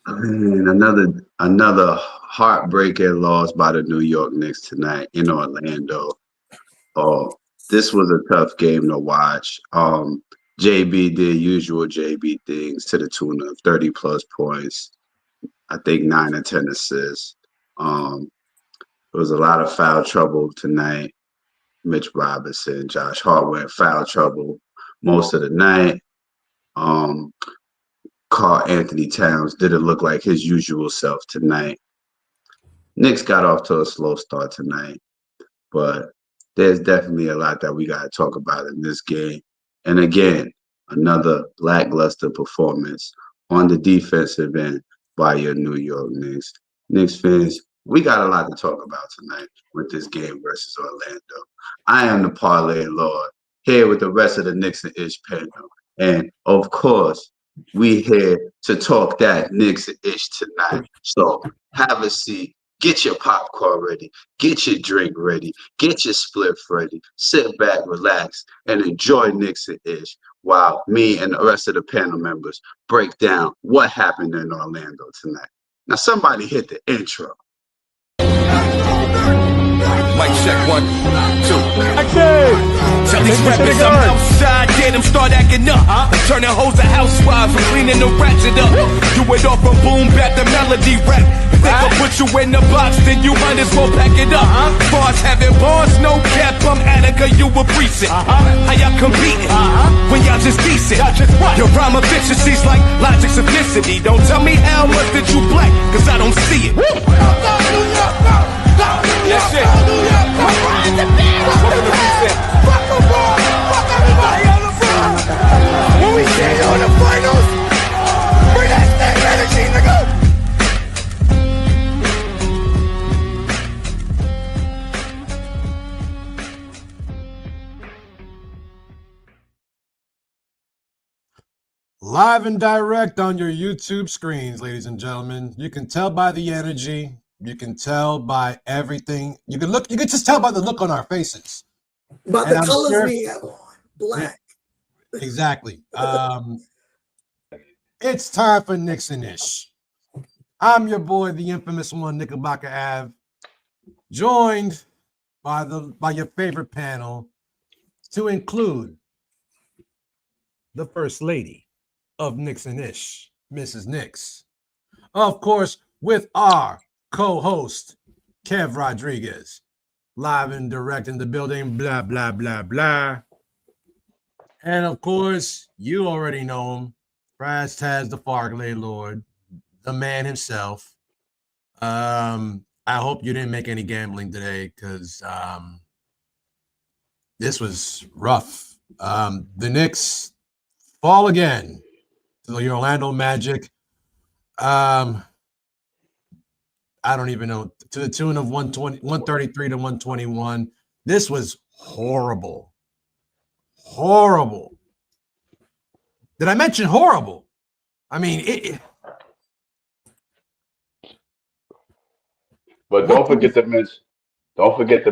I mean, another heartbreaking loss by the New York Knicks tonight in Orlando. Oh, this was a tough game to watch. JB did usual JB things to the tune of 30 plus points. I think 9 or 10 assists. Um, there was a lot of foul trouble tonight. Mitch Robinson, Josh Hart were in foul trouble most of the night. Um, Carl Anthony Towns didn't look like his usual self tonight. Knicks got off to a slow start tonight, but there's definitely a lot that we got to talk about in this game. And again, another lackluster performance on the defensive end by your New York Knicks. Knicks fans, we got a lot to talk about tonight with this game versus Orlando. I am the Parlay Lord here with the rest of the Knicks and Ish panel. And of course, we here to talk that Knicks and Ish tonight. So have a seat, get your popcorn ready, get your drink ready, get your spliff ready, sit back, relax, and enjoy Knicks and Ish while me and the rest of the panel members break down what happened in Orlando tonight. Now, somebody hit the intro. Mic check 1, 2. Tell these rappers I'm outside, get them start acting up. Turning hoes to housewives and cleaning the ratchet up. Do it off from boom back to melody rap. If they gon' put you in the box, then you might as well pack it up. Bars having bars, no cap, I'm Attica, you a precinct. How y'all competing when y'all just decent? Your rhyme efficiency's like logic simplicity. Don't tell me how much that you black, cause I don't see it. That's it. Welcome to Reset. Fuck the ball. Fuck everybody on the front. When we see you in the finals, bring that same energy, nigga. Live and direct on your YouTube screens, ladies and gentlemen. You can tell by the energy. You can tell by everything. You can just tell by the look on our faces. By the colors we have on. Black. Yeah, exactly. It's time for KnicksNIsh. I'm your boy, the infamous one, Knickerbocker Ave, joined by your favorite panel to include the First Lady of KnicksNIsh, Mrs. Knicks. Of course, with our co-host, Kev Rodriguez, live and direct in the building, blah, blah, blah, blah. And of course, you already know him, Raz Taz, the Fargley Lord, the man himself. I hope you didn't make any gambling today because this was rough. The Knicks fall again to the Orlando Magic. I don't even know, to the tune of 133 to 121. This was horrible. Horrible. Did I mention horrible? I mean, But don't forget to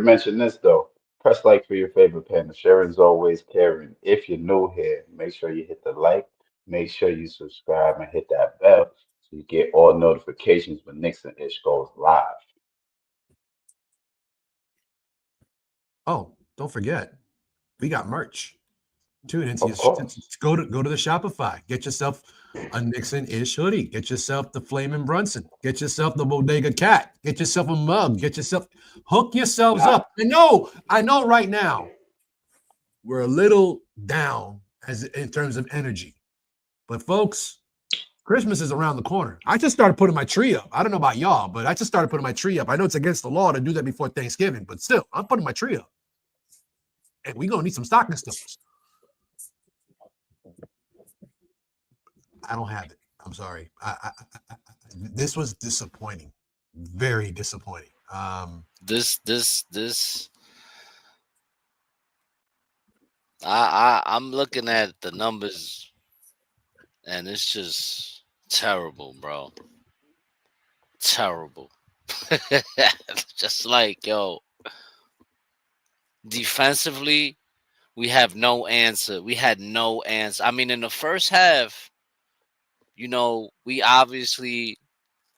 mention this though. Press like for your favorite panel. Sharon's always caring. If you're new here, make sure you hit the like. Make sure you subscribe and hit that bell so you get all notifications when Knicks and Ish goes live. Oh, don't forget, we got merch. Tune in. Of course. Go to the Shopify. Get yourself a KnicksNIsh hoodie. Get yourself the Flamin' Brunson. Get yourself the Bodega Cat. Get yourself a mug. Hook yourselves up. I know right now we're a little down in terms of energy. But folks, Christmas is around the corner. I just started putting my tree up. I don't know about y'all, but I just started putting my tree up. I know it's against the law to do that before Thanksgiving, but still, I'm putting my tree up. And we're going to need some stocking stuffers. I don't have it. I'm sorry. This was disappointing. Very disappointing. I'm looking at the numbers and it's just terrible, bro. Terrible. Just like, yo, defensively, we have no answer. We had no answer. I mean, in the first half, You know, we obviously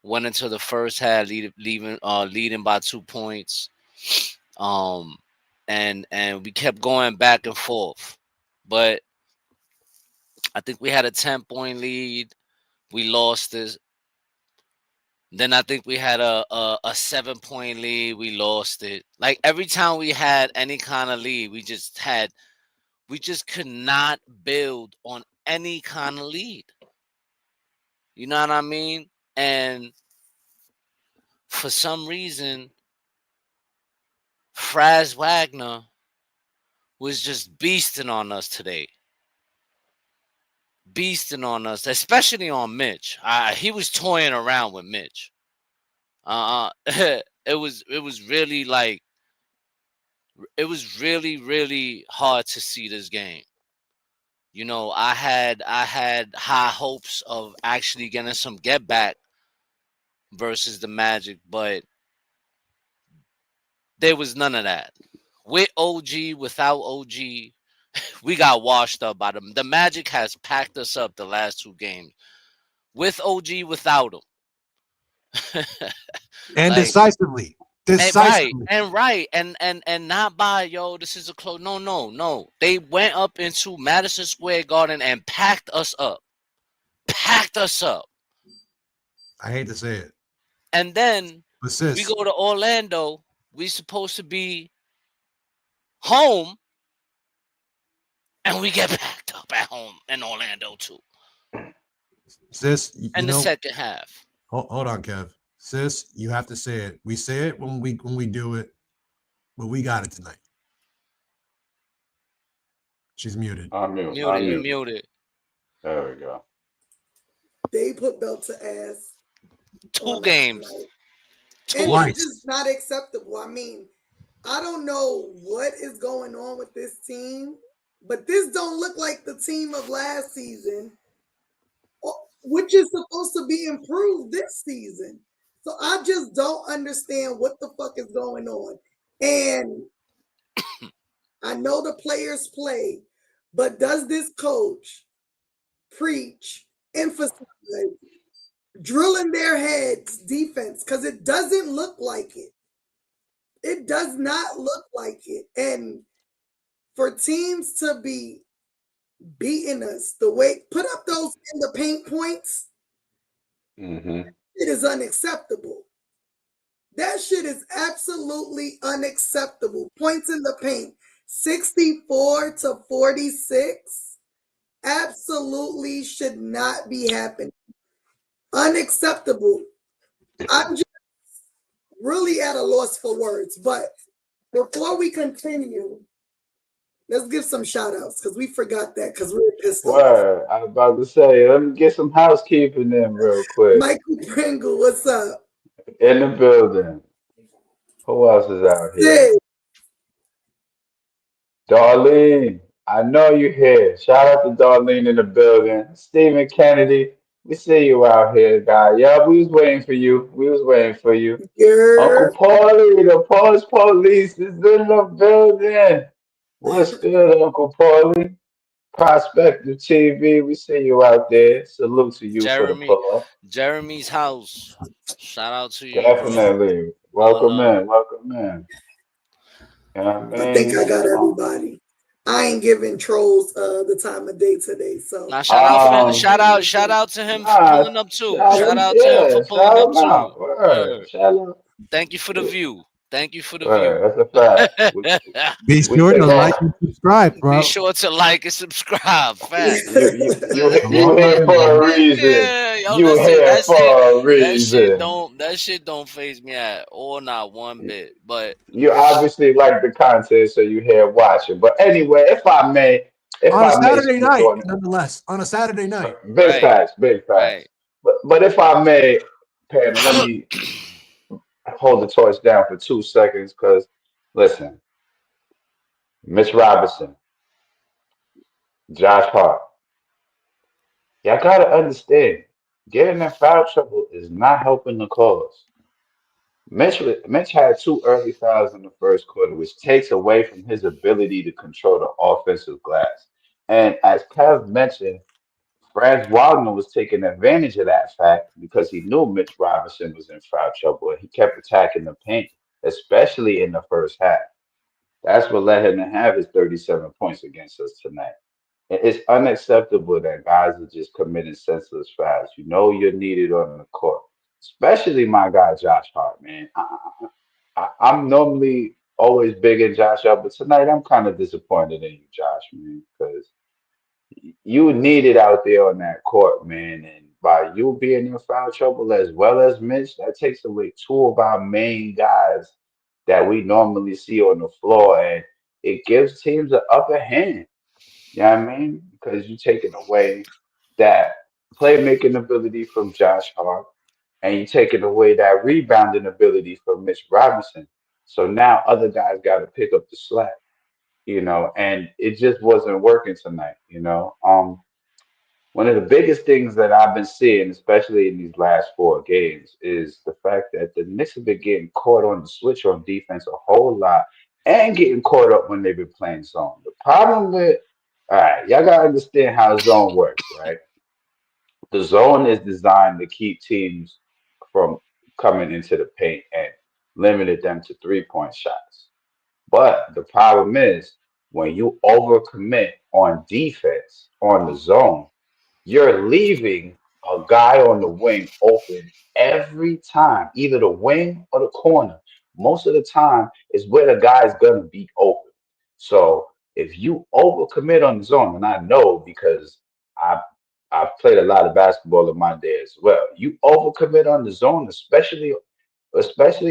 went into the first half leading by 2 points. And we kept going back and forth. But I think we had a 10-point lead. We lost this. Then I think we had a 7-point lead. We lost it. Like every time we had any kind of lead, we just could not build on any kind of lead. You know what I mean? And for some reason, Fraz Wagner was just beasting on us today. Beasting on us, especially on Mitch. He was toying around with Mitch. It was really like it was really really hard to see this game. You know, I had high hopes of actually getting some get back versus the Magic, but there was none of that. With OG, without OG, we got washed up by them. The Magic has packed us up the last 2 games. With OG, without him. And Like, decisively. and not by this is a close. No. They went up into Madison Square Garden and packed us up. I hate to say it. And then But we go to Orlando. We supposed to be home, and we get packed up at home in Orlando too. Sis, in the second half. Hold on, Kev. Sis, you have to say it. We say it when we do it, but we got it tonight. She's muted. I'm muted. Muted. There we go. They put belt to ass. 2 games. And it's just not acceptable. I mean, I don't know what is going on with this team, but this don't look like the team of last season, which is supposed to be improved this season. So I just don't understand what the fuck is going on. And I know the players play, but does this coach preach, emphasize, drill in their heads defense? Because it doesn't look like it. It does not look like it. And for teams to be beating us the way, put up those in the paint points, it is unacceptable. That shit is absolutely unacceptable. Points in the paint, 64-46, absolutely should not be happening. Unacceptable. I'm just really at a loss for words. But before we continue, let's give some shout outs because we forgot that because we were pissed off. I was about to say, let me get some housekeeping in real quick. Michael Pringle, what's up? In the building. Who else is out here? Sid. Darlene, I know you're here. Shout out to Darlene in the building. Stephen Kennedy, we see you out here, guy. Yeah, we was waiting for you. Yeah. Uncle Paulie, the Pause Police is in the building. What's good, Uncle Paulie? Prospective TV, we see you out there. Salute to you for the pull-up. Jeremy's house. Shout out to you. Definitely. Welcome in. You know I think I got everybody. I ain't giving trolls the time of day today. So shout out to him for pulling up too. Shout out to him for pulling up too. Thank you for the view. Thank you for the view. That's a fact. Be sure to like and subscribe, bro. Be sure to like and subscribe. Fact. You here for a reason. You here for a reason. That shit don't faze me at all, not one bit. But you obviously like the content, so you here watching. But anyway, if I may, on a Saturday night, nonetheless, on a Saturday night. Big facts. Right. But if I may, Pat, let me hold the torch down for 2 seconds, because listen, Mitch Robinson, Josh Hart, y'all gotta understand, getting in foul trouble is not helping the cause. Mitch had 2 early fouls in the first quarter, which takes away from his ability to control the offensive glass. And as Kev mentioned, Franz Wagner was taking advantage of that fact because he knew Mitch Robinson was in foul trouble and he kept attacking the paint, especially in the first half. That's what led him to have his 37 points against us tonight. It's unacceptable that guys are just committing senseless fouls. You know you're needed on the court, especially my guy Josh Hart, man. I'm normally always big in Josh Hart, but tonight I'm kind of disappointed in you, Josh, man, because you needed out there on that court, man. And by you being in foul trouble as well as Mitch, that takes away two of our main guys that we normally see on the floor, and it gives teams an upper hand. You know what I mean? Because you're taking away that playmaking ability from Josh Hart, and you're taking away that rebounding ability from Mitch Robinson. So now other guys got to pick up the slack, and it just wasn't working tonight. One of the biggest things that I've been seeing, especially in these last four games, is the fact that the Knicks have been getting caught on the switch on defense a whole lot and getting caught up when they've been playing zone. The problem with, all right, y'all got to understand how zone works, right? The zone is designed to keep teams from coming into the paint and limited them to 3-point shots. But the problem is when you overcommit on defense on the zone, you're leaving a guy on the wing open every time, either the wing or the corner. Most of the time is where the guy's gonna be open. So if you overcommit on the zone, and I know because I've I've played a lot of basketball in my day as well. You overcommit on the zone, especially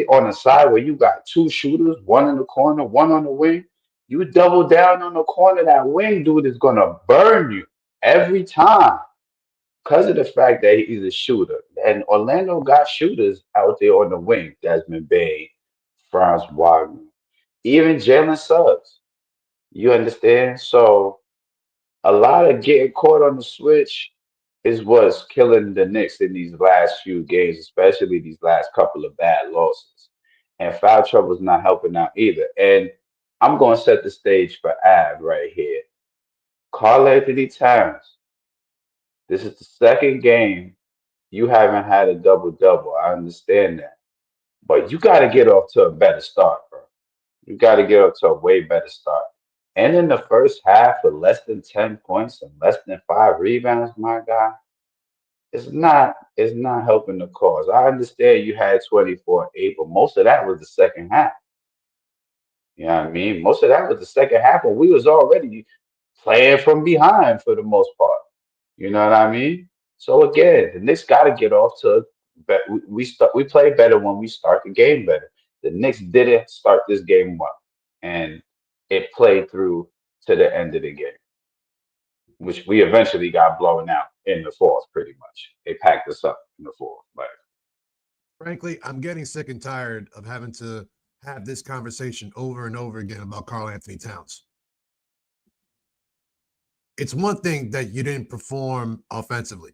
on the side where you got two shooters, one in the corner, one on the wing. You double down on the corner, that wing dude is gonna burn you every time because of the fact that he's a shooter. And Orlando got shooters out there on the wing. Desmond Bain, Franz Wagner, even Jalen Suggs. You understand? So a lot of getting caught on the switch is what's killing the Knicks in these last few games, especially these last couple of bad losses. And foul trouble is not helping out either. And I'm going to set the stage for Av right here. Karl Anthony Towns, this is the second game you haven't had a double double. I understand that. But you got to get off to a better start, bro. You got to get off to a way better start. And in the first half, with less than 10 points and less than 5 rebounds, my guy, it's not helping the cause. I understand you had 24-8, but most of that was the second half. You know what I mean? Most of that was the second half when we was already playing from behind for the most part. You know what I mean? So again, the Knicks got to get off to we play better when we start the game better. The Knicks didn't start this game well, and it played through to the end of the game, which we eventually got blown out in the fourth. Pretty much, they packed us up in the fourth. But Frankly, I'm getting sick and tired of having to have this conversation over and over again about Karl Anthony Towns. It's one thing that you didn't perform offensively.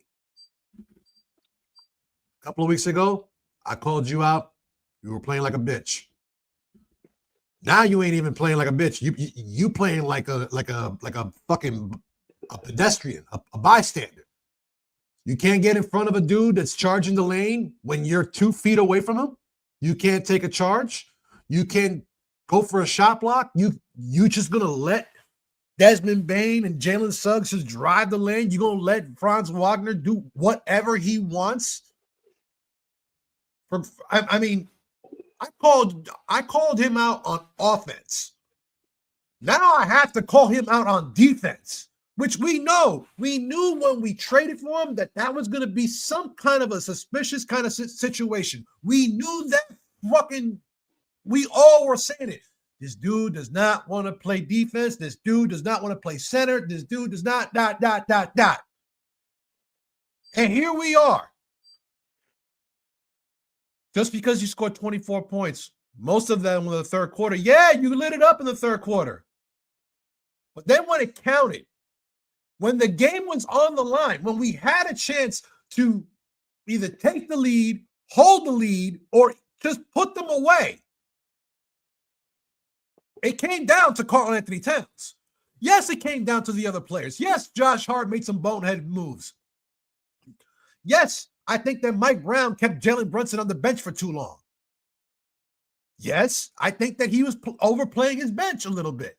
A couple of weeks ago, I called you out. You were playing like a bitch. Now you ain't even playing like a bitch. You playing like a fucking a pedestrian, a bystander. You can't get in front of a dude that's charging the lane when you're 2 feet away from him. You can't take a charge. You can't go for a shot block. You just gonna let Desmond Bain and Jalen Suggs just drive the lane. You're gonna let Franz Wagner do whatever he wants. I mean, I called him out on offense. Now I have to call him out on defense, which we know. We knew when we traded for him that was going to be some kind of a suspicious kind of situation. We knew that we all were saying it. This dude does not want to play defense. This dude does not want to play center. This dude does not, ... And here we are. Just because you scored 24 points, most of them in the third quarter, yeah, you lit it up in the third quarter. But then when it counted, when the game was on the line, when we had a chance to either take the lead, hold the lead, or just put them away, it came down to Karl Anthony Towns. Yes, it came down to the other players. Yes, Josh Hart made some boneheaded moves. Yes, I think that Mike Brown kept Jalen Brunson on the bench for too long. Yes, I think that he was overplaying his bench a little bit.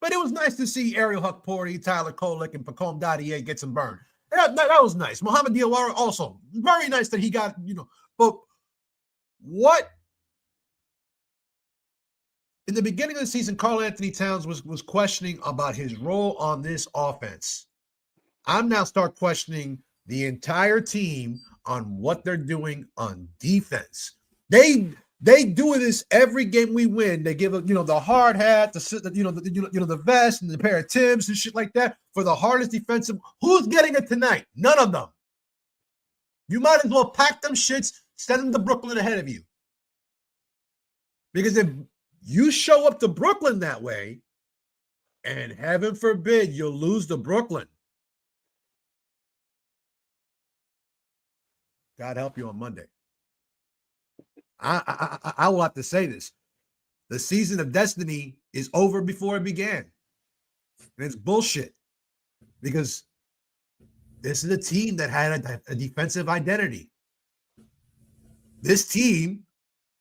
But it was nice to see Ariel Hukporti, Tyler Kolek, and Pacome Dadier get some burn. That was nice. Mohamed Diawara also. Very nice that he got, but what? In the beginning of the season, Karl Anthony Towns was questioning about his role on this offense. I'm now start questioning the entire team on what they're doing on defense. They do this every game we win. They give the hard hat, the vest, and the pair of Timbs and shit like that for the hardest defensive. Who's getting it tonight? None of them. You might as well pack them shits, send them to Brooklyn ahead of you. Because if you show up to Brooklyn that way, and heaven forbid you'll lose to Brooklyn, God help you on Monday. I will have to say this. The season of destiny is over before it began. And it's bullshit. Because this is a team that had a defensive identity. This team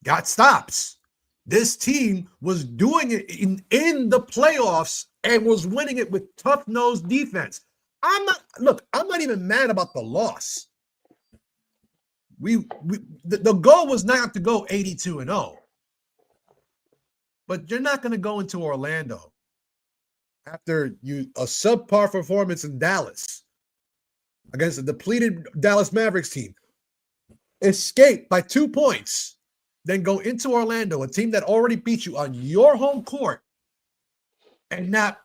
got stops. This team was doing it in the playoffs and was winning it with tough-nosed defense. I'm not even mad about the loss. The goal was not to go 82-0. But you're not going to go into Orlando after a subpar performance in Dallas against a depleted Dallas Mavericks team, escape by 2 points, then go into Orlando, a team that already beat you on your home court, and not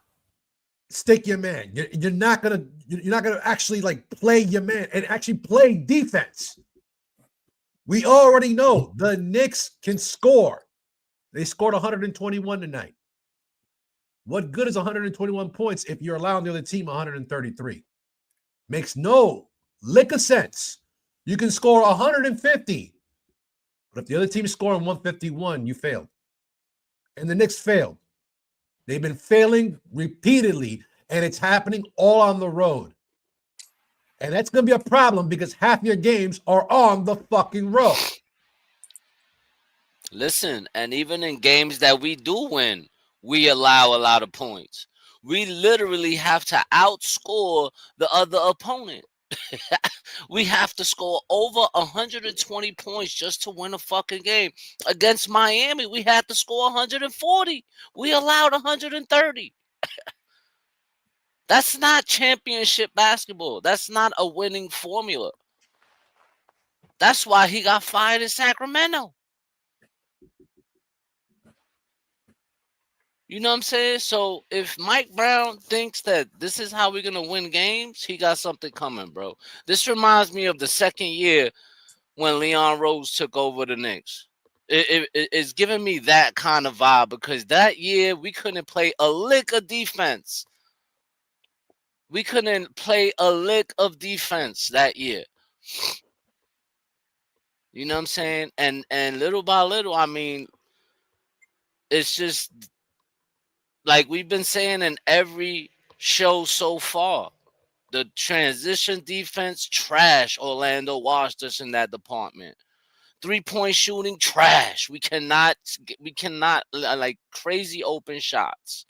stick your man. You're not gonna actually play your man and actually play defense. We already know the Knicks can score. They scored 121 tonight. What good is 121 points if you're allowing the other team 133? Makes no lick of sense. You can score 150, but if the other team is scoring 151, you failed. And the Knicks failed. They've been failing repeatedly, and it's happening all on the road. And that's going to be a problem because half your games are on the fucking road. Listen, and even in games that we do win, we allow a lot of points. We literally have to outscore the other opponent. We have to score over 120 points just to win a fucking game. Against Miami, we had to score 140. We allowed 130. That's not championship basketball. That's not a winning formula. That's why he got fired in Sacramento. You know what I'm saying? So if Mike Brown thinks that this is how we're going to win games, he got something coming, bro. This reminds me of the second year when Leon Rose took over the Knicks. It's giving me that kind of vibe because that year we couldn't play a lick of defense. We couldn't play a lick of defense that year. You know what I'm saying? And little by little, I mean, it's just like we've been saying in every show so far. The transition defense, trash. Orlando washed us in that department. 3-point shooting, trash. We cannot like crazy open shots.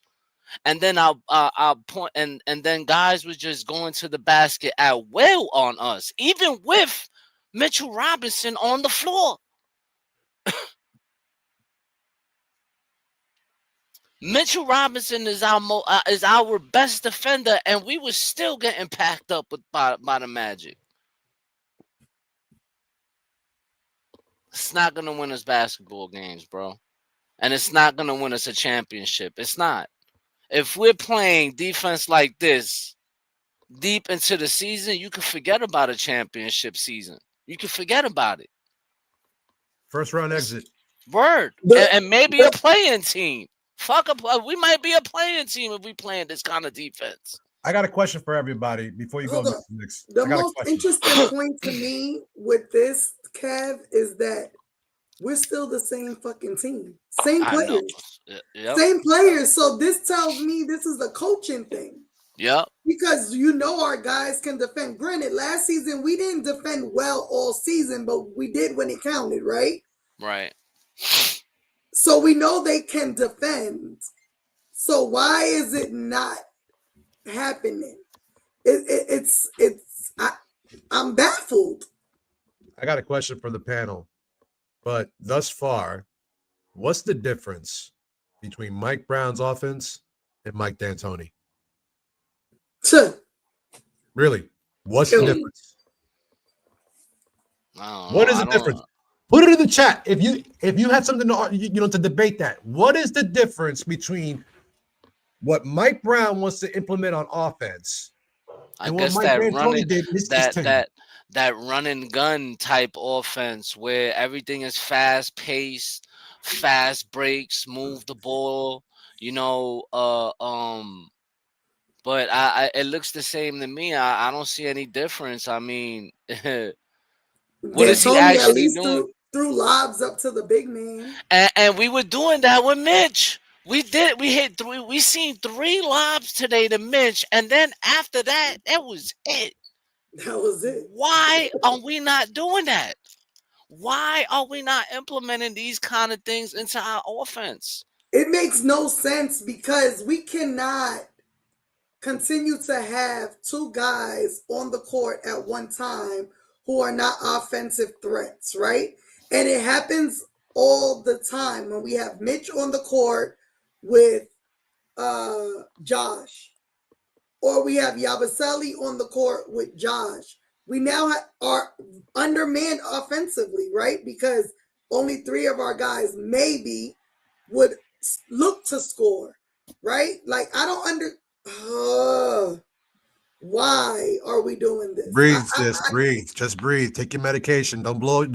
And then I'll point and then guys was just going to the basket at will on us, even with Mitchell Robinson on the floor. Mitchell Robinson is our best defender, and we were still getting packed up by the Magic. It's not gonna win us basketball games, bro, and it's not gonna win us a championship. It's not. If we're playing defense like this deep into the season, you can forget about a championship season. You can forget about it. First round exit. Word. And maybe a playing team. We might be a playing team if we playing this kind of defense. I got a question for everybody before you go to the next. The most interesting point to me with this, Kev, is that we're still the same fucking team. Same players. Yep. Same players. So this tells me this is a coaching thing. Yep. Because our guys can defend. Granted, last season we didn't defend well all season, but we did when it counted, right? Right. So we know they can defend. So why is it not happening? I'm baffled. I got a question for the panel, but thus far, what's the difference between Mike Brown's offense and Mike D'Antoni? Really, what's the difference? What is the difference? Put it in the chat if you had something to debate that. What is the difference between what Mike Brown wants to implement on offense and what Mike D'Antoni did in his tenure? That run and gun type offense where everything is fast paced, fast breaks, move the ball, but it looks the same to me. I don't see any difference. I mean, what is he actually doing? Threw lobs up to the big man. And we were doing that with Mitch. We hit three. We seen 3 lobs today to Mitch, and then after that was it. That was it. Why are we not doing that? Why are we not implementing these kind of things into our offense? It makes no sense because we cannot continue to have 2 guys on the court at one time who are not offensive threats, right? And it happens all the time when we have Mitch on the court with Josh, or we have Yabusele on the court with Josh. We now are undermanned offensively, right? Because only 3 of our guys maybe would look to score, right? Like, I don't why are we doing this? Breathe, sis. Breathe. Just breathe. Take your medication. Don't blow a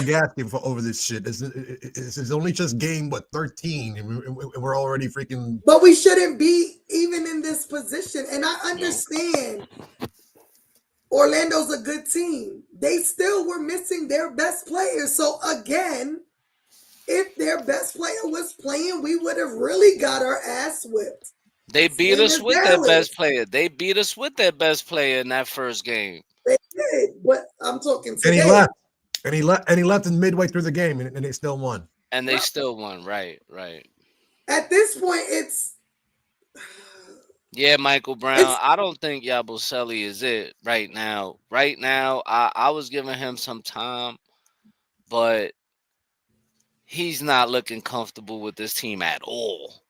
gasket over this shit. This is only just game 13, and we're already freaking. But we shouldn't be even in this position. And I understand Orlando's a good team. They still were missing their best players. So again, if their best player was playing, we would have really got our ass whipped. They beat us with their best player. They beat us with their best player in that first game. They did, but I'm talking today. And he left in midway through the game, and they still won. And they still won, right. At this point, it's Michael Brown. I don't think Yabusele is it right now. Right now, I was giving him some time, but he's not looking comfortable with this team at all.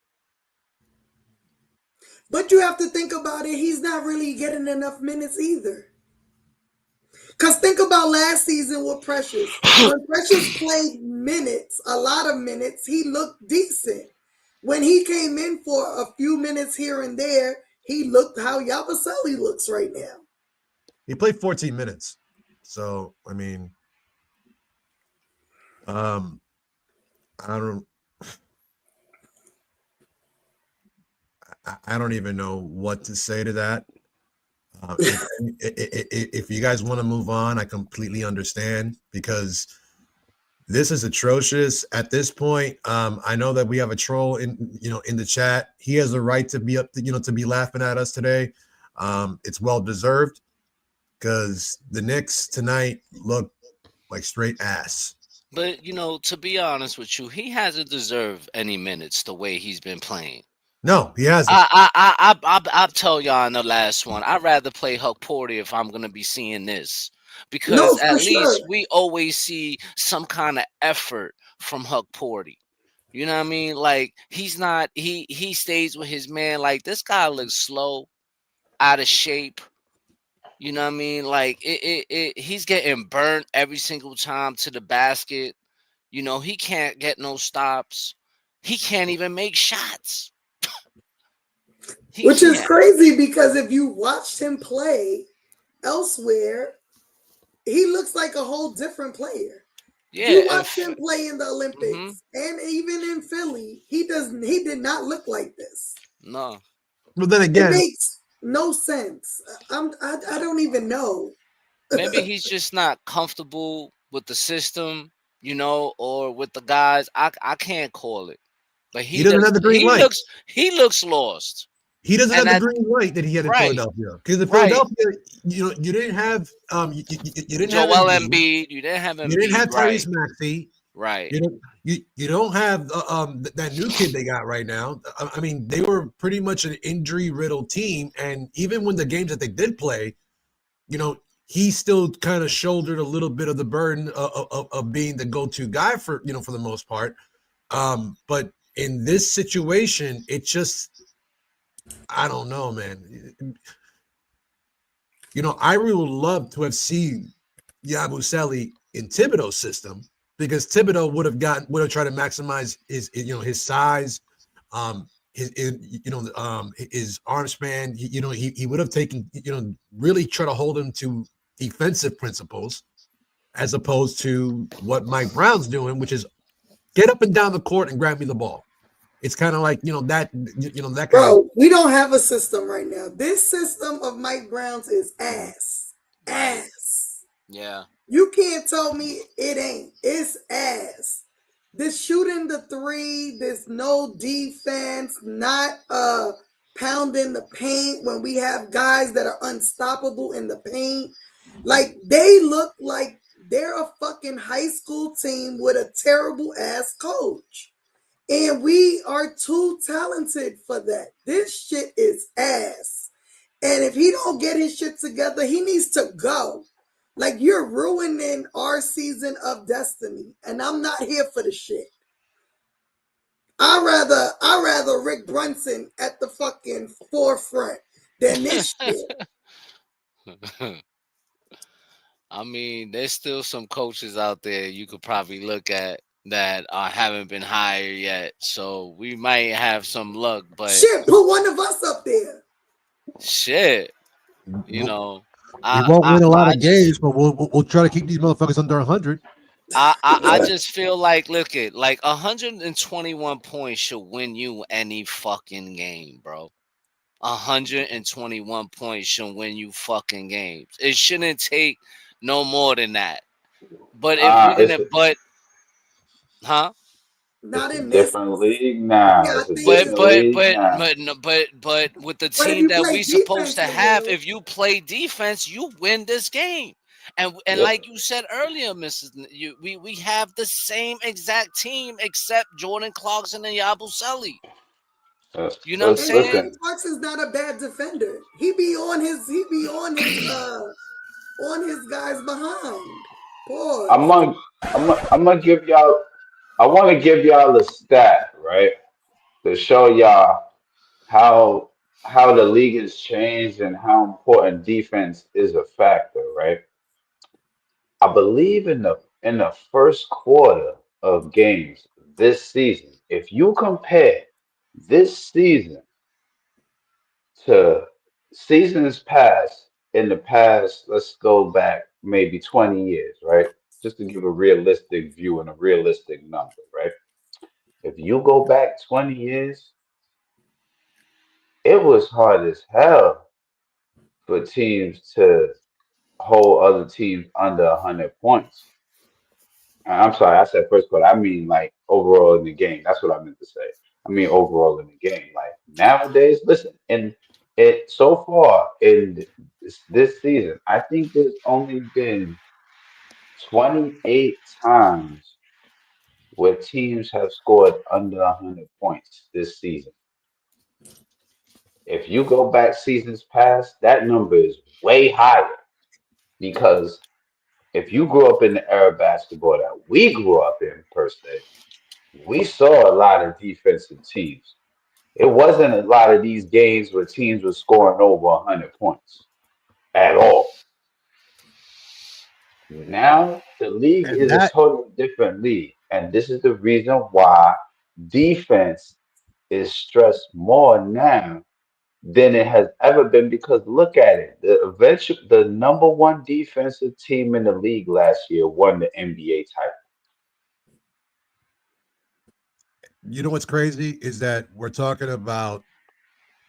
But you have to think about it. He's not really getting enough minutes either. Because think about last season with Precious. When Precious played minutes, a lot of minutes, he looked decent. When he came in for a few minutes here and there, he looked how Yabusele looks right now. He played 14 minutes. So, I mean, I don't even know what to say to that. If you guys want to move on, I completely understand because this is atrocious at this point. I know that we have a troll in the chat. He has a right to be up, to be laughing at us today. It's well deserved because the Knicks tonight look like straight ass. But to be honest with you, he hasn't deserved any minutes the way he's been playing. No, he hasn't. I'll tell y'all in the last one. I'd rather play Huck Porter if I'm gonna be seeing this. Because at least we always see some kind of effort from Huck Porter. You know what I mean? Like he's not he stays with his man. Like this guy looks slow, out of shape. You know what I mean? Like he's getting burnt every single time to the basket. He can't get no stops. He can't even make shots. Which is crazy because if you watched him play elsewhere, he looks like a whole different player. Yeah, you watched him play in the Olympics and even in Philly, he did not look like this. No. Well, then again, it makes no sense. I don't even know. Maybe he's just not comfortable with the system, or with the guys. I can't call it. But he doesn't have the green light. He looks lost. He doesn't And have the green light that he had in right. Philadelphia. Because in Right. Philadelphia, you didn't have you didn't have Joel Embiid. Embiid. You didn't have Embiid. You didn't have right. Tyrese Maxey. Right. You don't have that new kid they got right now. I mean, they were pretty much an injury-riddled team, and even when the games that they did play, he still kind of shouldered a little bit of the burden of being the go-to guy for the most part. But in this situation, it just, I don't know, man. I really would love to have seen Yabusele in Thibodeau's system, because Thibodeau would have tried to maximize his size, his arm span. He would have taken, really try to hold him to defensive principles, as opposed to what Mike Brown's doing, which is get up and down the court and grab me the ball. It's kind of like that kind Bro, of. we don't have a system right now. This system of Mike Brown's is ass. Yeah. You can't tell me it ain't. It's ass. This shooting the three, this no defense, not pounding the paint when we have guys that are unstoppable in the paint. Like, they look like they're a fucking high school team with a terrible ass coach. And we are too talented for that. This shit is ass. And if he don't get his shit together, he needs to go. Like, you're ruining our season of destiny. And I'm not here for the shit. I'd rather Rick Brunson at the fucking forefront than this shit. I mean, there's still some coaches out there you could probably look at that haven't been hired yet. So we might have some luck, but shit, put one of us up there. Shit. We won't win a lot of games, but we'll try to keep these motherfuckers under 100. I just feel like, look at, like 121 points should win you any fucking game, bro. 121 points should win you fucking games. It shouldn't take no more than that. But if we're gonna, not it's in a this different league now. Yeah, it's a different league now. but with the But if team you that play we supposed to defense, have, you if you play defense, you win this game. And Yep. like you said earlier, we have the same exact team except Jordan Clarkson and Yabusele. You know what I'm saying? Listen, Clarkson's not a bad defender. He be on his guys behind. Pause. I'm gonna give y'all. I want to give y'all a stat, right, to show y'all how the league has changed and how important defense is a factor, right? I believe in the first quarter of games this season, if you compare this season to seasons past, in the past, let's go back maybe 20 years, right? Just to give a realistic view and a realistic number, right? If you go back 20 years, it was hard as hell for teams to hold other teams under 100 points. I'm sorry, I said first quarter. I mean, like, overall in the game. That's what I meant to say. I mean, overall in the game. Like, nowadays, listen, and it so far in this season, I think there's only been 28 times where teams have scored under 100 points this season. If you go back seasons past, that number is way higher, because if you grew up in the era of basketball that we grew up in, per se, we saw a lot of defensive teams. It wasn't a lot of these games where teams were scoring over 100 points at all. Now the league is a totally different league, and this is the reason why defense is stressed more now than it has ever been. Because look at it, the number one defensive team in the league last year won the NBA title. You know what's crazy is that we're talking about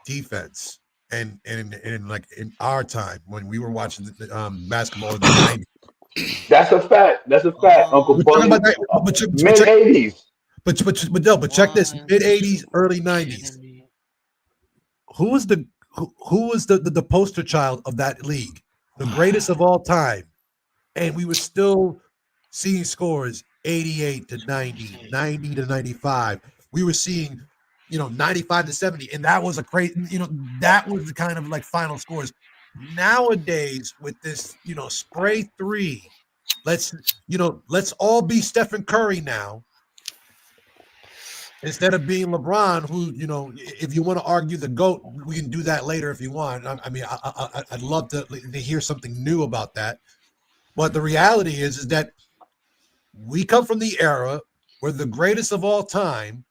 defense, and like in our time when we were watching the, basketball in the 90s. That's a fact. That's a fact, Uncle Bully. Mid 80s. But check this: mid 80s, early 90s. who was the poster child of that league, the greatest of all time, and we were still seeing scores 88 to 90, 90 to 95. We were seeing, 95 to 70, and that was a crazy, that was the kind of like final scores. Nowadays, with this, spray three, let's all be Stephen Curry now. Instead of being LeBron, who, if you want to argue the GOAT, we can do that later if you want. I mean, I'd love to hear something new about that. But the reality is that we come from the era where the greatest of all time,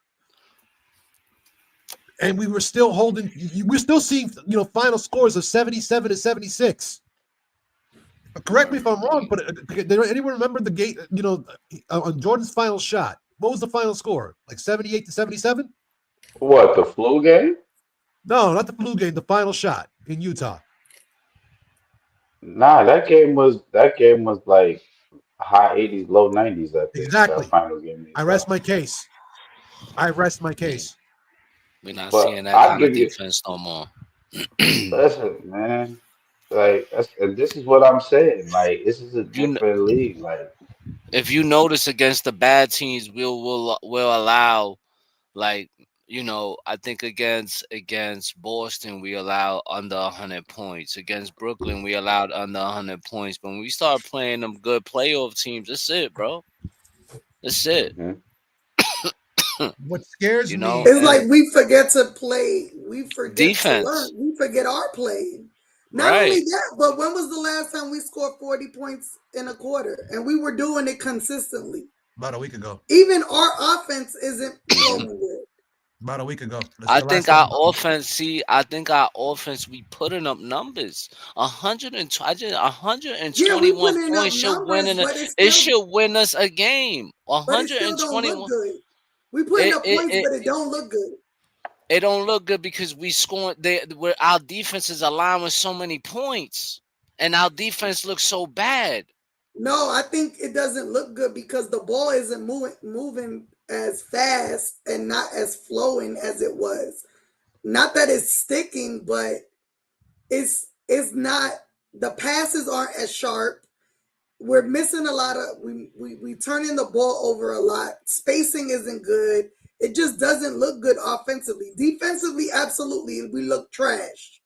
and we were still we're still seeing, final scores of 77 to 76. Correct me if I'm wrong, but anyone remember the game, on Jordan's final shot? What was the final score? Like 78 to 77? What, the flu game? No, not the flu game. The final shot in Utah. Nah, that game was like high 80s, low 90s, I think. Exactly. That final game. I rest my case. We're not But seeing that I'll kind of give you. defense no more. Listen, man. Like, and this is what I'm saying. Like, this is a different league. Like, if you notice against the bad teams, we'll allow, like, I think against Boston we allowed under 100 points. Against Brooklyn we allowed under 100 points. But when we start playing them good playoff teams, that's it, bro. That's it. mhm. What scares me, it's like we forget to play. We forget defense. to learn. We forget our play. Not Right. only that, but when was the last time we scored 40 points in a quarter? And we were doing it consistently. about a week ago. Even our offense isn't flowing good. About a week ago. I think our offense, we putting up numbers. 121 points should win it should win us a game. But it still don't look good. We putting up points, but it don't look good. It don't look good because we scoring where our defense is allowing so many points, and our defense looks so bad. No, I think it doesn't look good because the ball isn't moving as fast and not as flowing as it was. Not that it's sticking, but it's not. The passes aren't as sharp. We're missing a lot of. We turning the ball over a lot. Spacing isn't good. It just doesn't look good offensively. Defensively, absolutely, we look trash.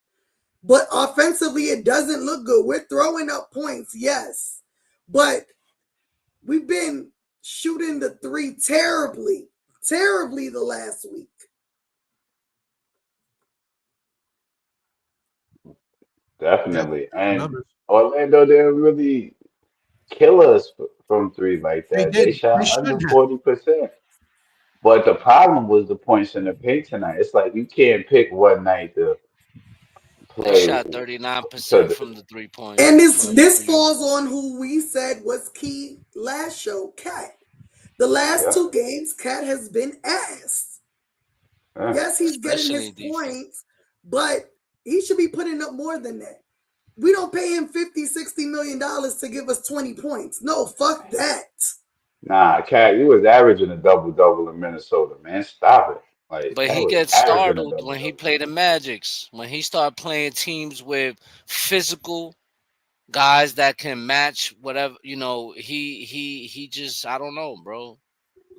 But offensively, it doesn't look good. We're throwing up points, yes. But we've been shooting the three terribly the last week. Definitely. And Orlando didn't really kill us from three like that. They shot under 40%. But the problem was the points in the paint tonight. It's like you can't pick one night to play. They shot 39% from the 3-point. And this falls on who we said was key last show, Cat. The last two games, Cat has been ass. Yes, he's getting his points, but he should be putting up more than that. We don't pay him $50-60 million to give us 20 points. No, fuck that. Nah, Cat, you was averaging a double-double in Minnesota, man. Stop it. Like, but he gets startled when he played the Magics. When he started playing teams with physical guys that can match whatever, he just, I don't know, bro.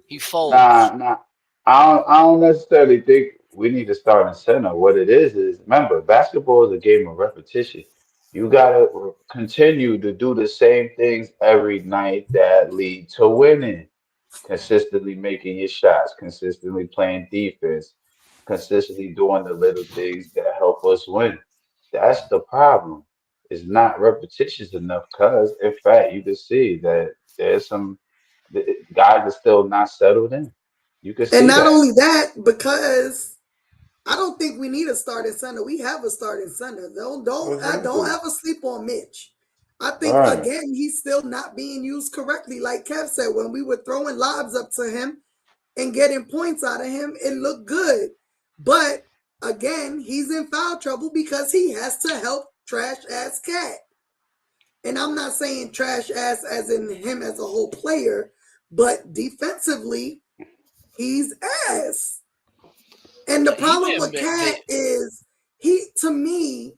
He folds. Nah. I don't necessarily think we need to start in center. What it is remember, basketball is a game of repetition. You gotta continue to do the same things every night that lead to winning. Consistently making your shots, consistently playing defense, consistently doing the little things that help us win. That's the problem. It's not repetitions enough because, in fact, you can see that there's some guys are still not settled in. You can see and not that. only that, because I don't think we need a starting center. We have a starting center. Don't ever sleep on Mitch. I think, again, he's still not being used correctly. Like Kev said, when we were throwing lobs up to him and getting points out of him, it looked good. But, again, he's in foul trouble because he has to help trash-ass Cat. And I'm not saying trash-ass as in him as a whole player, but defensively, he's ass. And the problem with Cat is to me,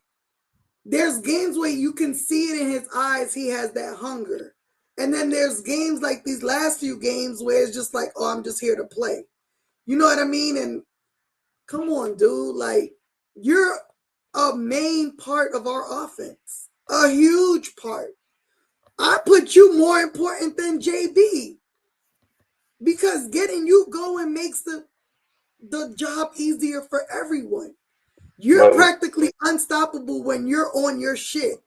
there's games where you can see it in his eyes. He has that hunger. And then there's games like these last few games where it's just like, oh, I'm just here to play. You know what I mean? And come on, dude. Like, you're a main part of our offense. A huge part. I put you more important than JB. Because getting you going makes the job easier for everyone. You're practically unstoppable when you're on your shit.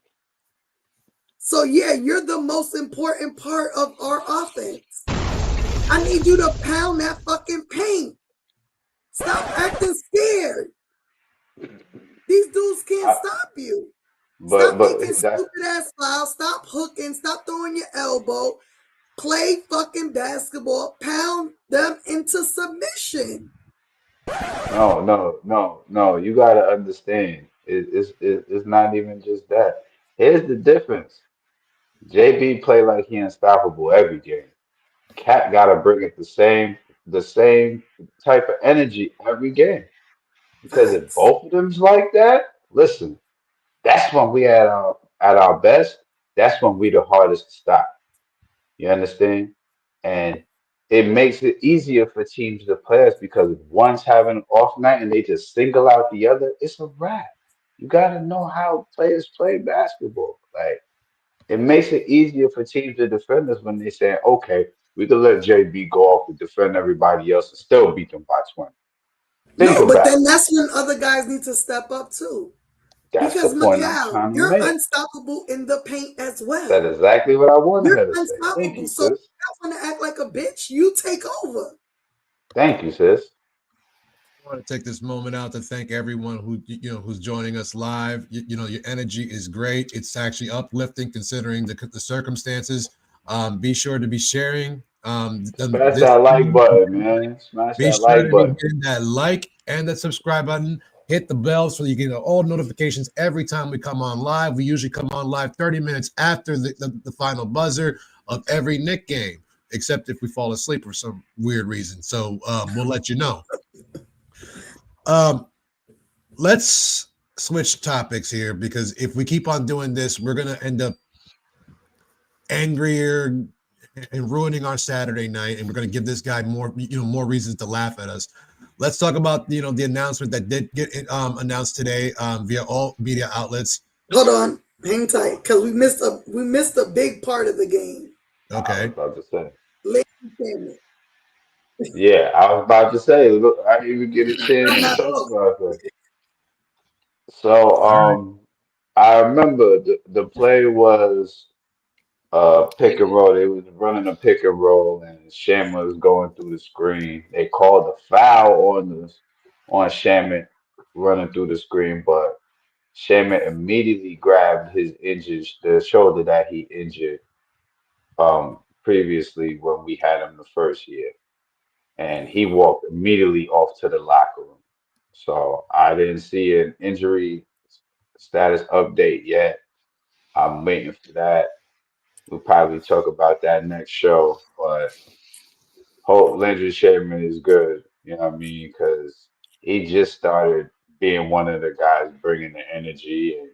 So yeah, you're the most important part of our offense. I need you to pound that fucking paint. Stop acting scared. These dudes can't stop you. Stop making stupid ass fouls. Stop hooking. Stop throwing your elbow. Play fucking basketball. Pound them into submission. No. You gotta understand. It's not even just that. Here's the difference. JB play like he unstoppable every game. Cat gotta bring it the same type of energy every game. Because if Facts. both of them's like that, listen, that's when we at our best. That's when we the hardest to stop. You understand? And it makes it easier for teams to play us because if one's having an off night and they just single out the other, it's a wrap. You gotta know how players play basketball. Like it makes it easier for teams to defend us when they say, okay, we can let JB go off and defend everybody else and still beat them by 20. Think No, but about it. then that's when other guys need to step up too. That's the Because point I'm Miguel, trying to you're make. unstoppable in the paint as That's well. exactly what I wanted You're her to say. Thank unstoppable. you, So if sis. you want to act like a bitch, you take over. Thank you, sis. I want to take this moment out to thank everyone who's joining us live. Your energy is great. It's actually uplifting considering the circumstances. Be sure to be sharing. Smash that like button, man. Smash Be that sure like to be button. hitting that like and that subscribe button. Hit the bell so you get all notifications every time we come on live. We usually come on live 30 minutes after the final buzzer of every Knick game, except if we fall asleep for some weird reason. So we'll let you know. Let's switch topics here because if we keep on doing this, we're gonna end up angrier and ruining our Saturday night, and we're gonna give this guy more reasons to laugh at us. Let's talk about the announcement that did get announced today via all media outlets. Hold on, hang tight, because we missed a big part of the game. I was Okay. about to say. Ladies Yeah, I was about to say. Look, I didn't even get a chance to and talk look, about that. So, All right. I remember the play was pick and roll. They was running a pick and roll, and Shamma was going through the screen. They called a foul on Shamit running through the screen, but Shamit immediately grabbed the shoulder that he injured previously when we had him the first year, and he walked immediately off to the locker room. So I didn't see an injury status update yet. I'm waiting for that. We'll probably talk about that next show, but hope Landry Shaman is good. You know what I mean? Because he just started being one of the guys bringing the energy, and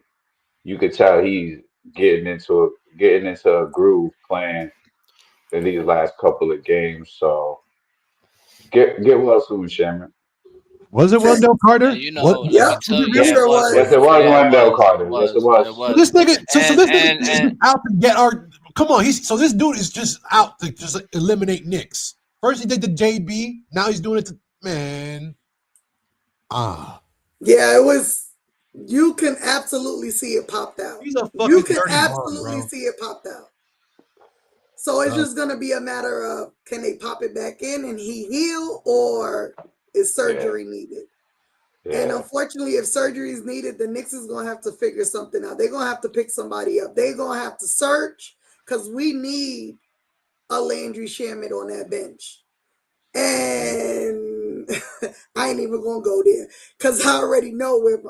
you could tell he's getting into a groove playing in these last couple of games. So get well soon, Shaman. Was it okay. Wendell And Carter? you What? know, let Yep, me Was tell it you, Yeah, really? sure yes, was. it was yeah, Wendell Carter. Yes, it it was. So was, this nigga, so this nigga is and just out to get our. Come on, so this dude is just out to just eliminate Knicks. First he did the JB, now he's doing it to man. Yeah, it was. You can absolutely see it popped out. He's a You fucking can dirty bum, absolutely bro. see it popped out. So it's just gonna be a matter of can they pop it back in and he heal, or is Yeah, surgery needed? And yeah. unfortunately, if surgery is needed, the Knicks is gonna have to figure something out. They're gonna have to pick somebody up. They're gonna have to search because we need a Landry Shamet on that bench. And I ain't even gonna go there because I already know where.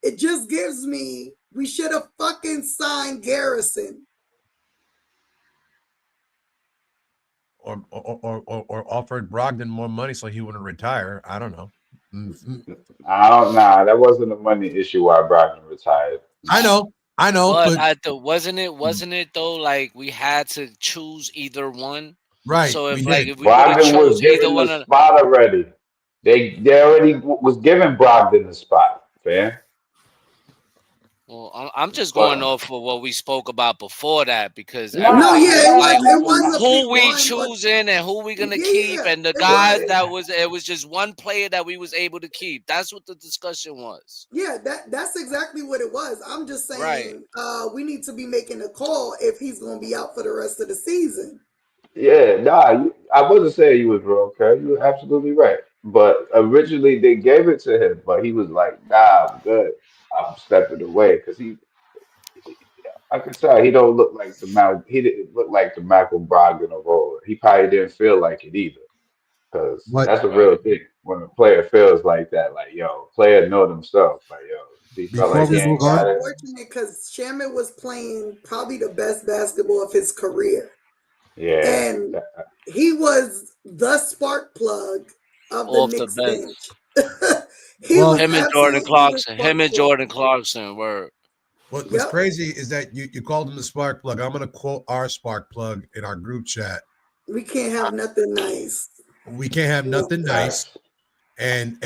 It just gives me. We should have fucking signed Garrison. Or offered Brogdon more money so he wouldn't retire. I don't know. I don't Nah, that wasn't a money issue why Brogdon retired. I Nah. know, I know, But but wasn't it though? Like we had to choose either one. right, So we if did. we would have Brogdon was chose either given the one of, spot already. They already was giving Brogdon the spot, fam. well, I'm just going But off of what we spoke about before that because No, nah, everybody yeah, was nah, like, it nah, was nah. a pick who we one, but choosing and who we gonna keep, yeah, and the it guys was. that was it was just one player that we was able to keep. That's what the discussion was. Yeah, that's exactly what it was. I'm just Right. saying we need to be making a call if he's going to be out for the rest of the season. Yeah, nah, I wasn't saying you was wrong, okay? You're absolutely right. But originally they gave it to him, but he was like, nah, I'm good. I'm stepping away because I could tell he don't look like he didn't look like the Malcolm Brogdon of old. He probably didn't feel like it either, because But that's a Right. real thing when a player feels like that. Like, yo, player know themselves. Like, yo, he felt before like he we It's move ain't got on, it. unfortunate because Shamit was playing probably the best basketball of his career. Yeah, And he was the spark plug of the Off the Knicks bench. bench. He well, was Him and Jordan absolutely the Clarkson. Him spark and plug. Jordan Clarkson were what's Yep. crazy is that you called him the spark plug. I'm gonna quote our spark plug in our group chat. We can't have nothing nice. We can't have nothing nice. facts. And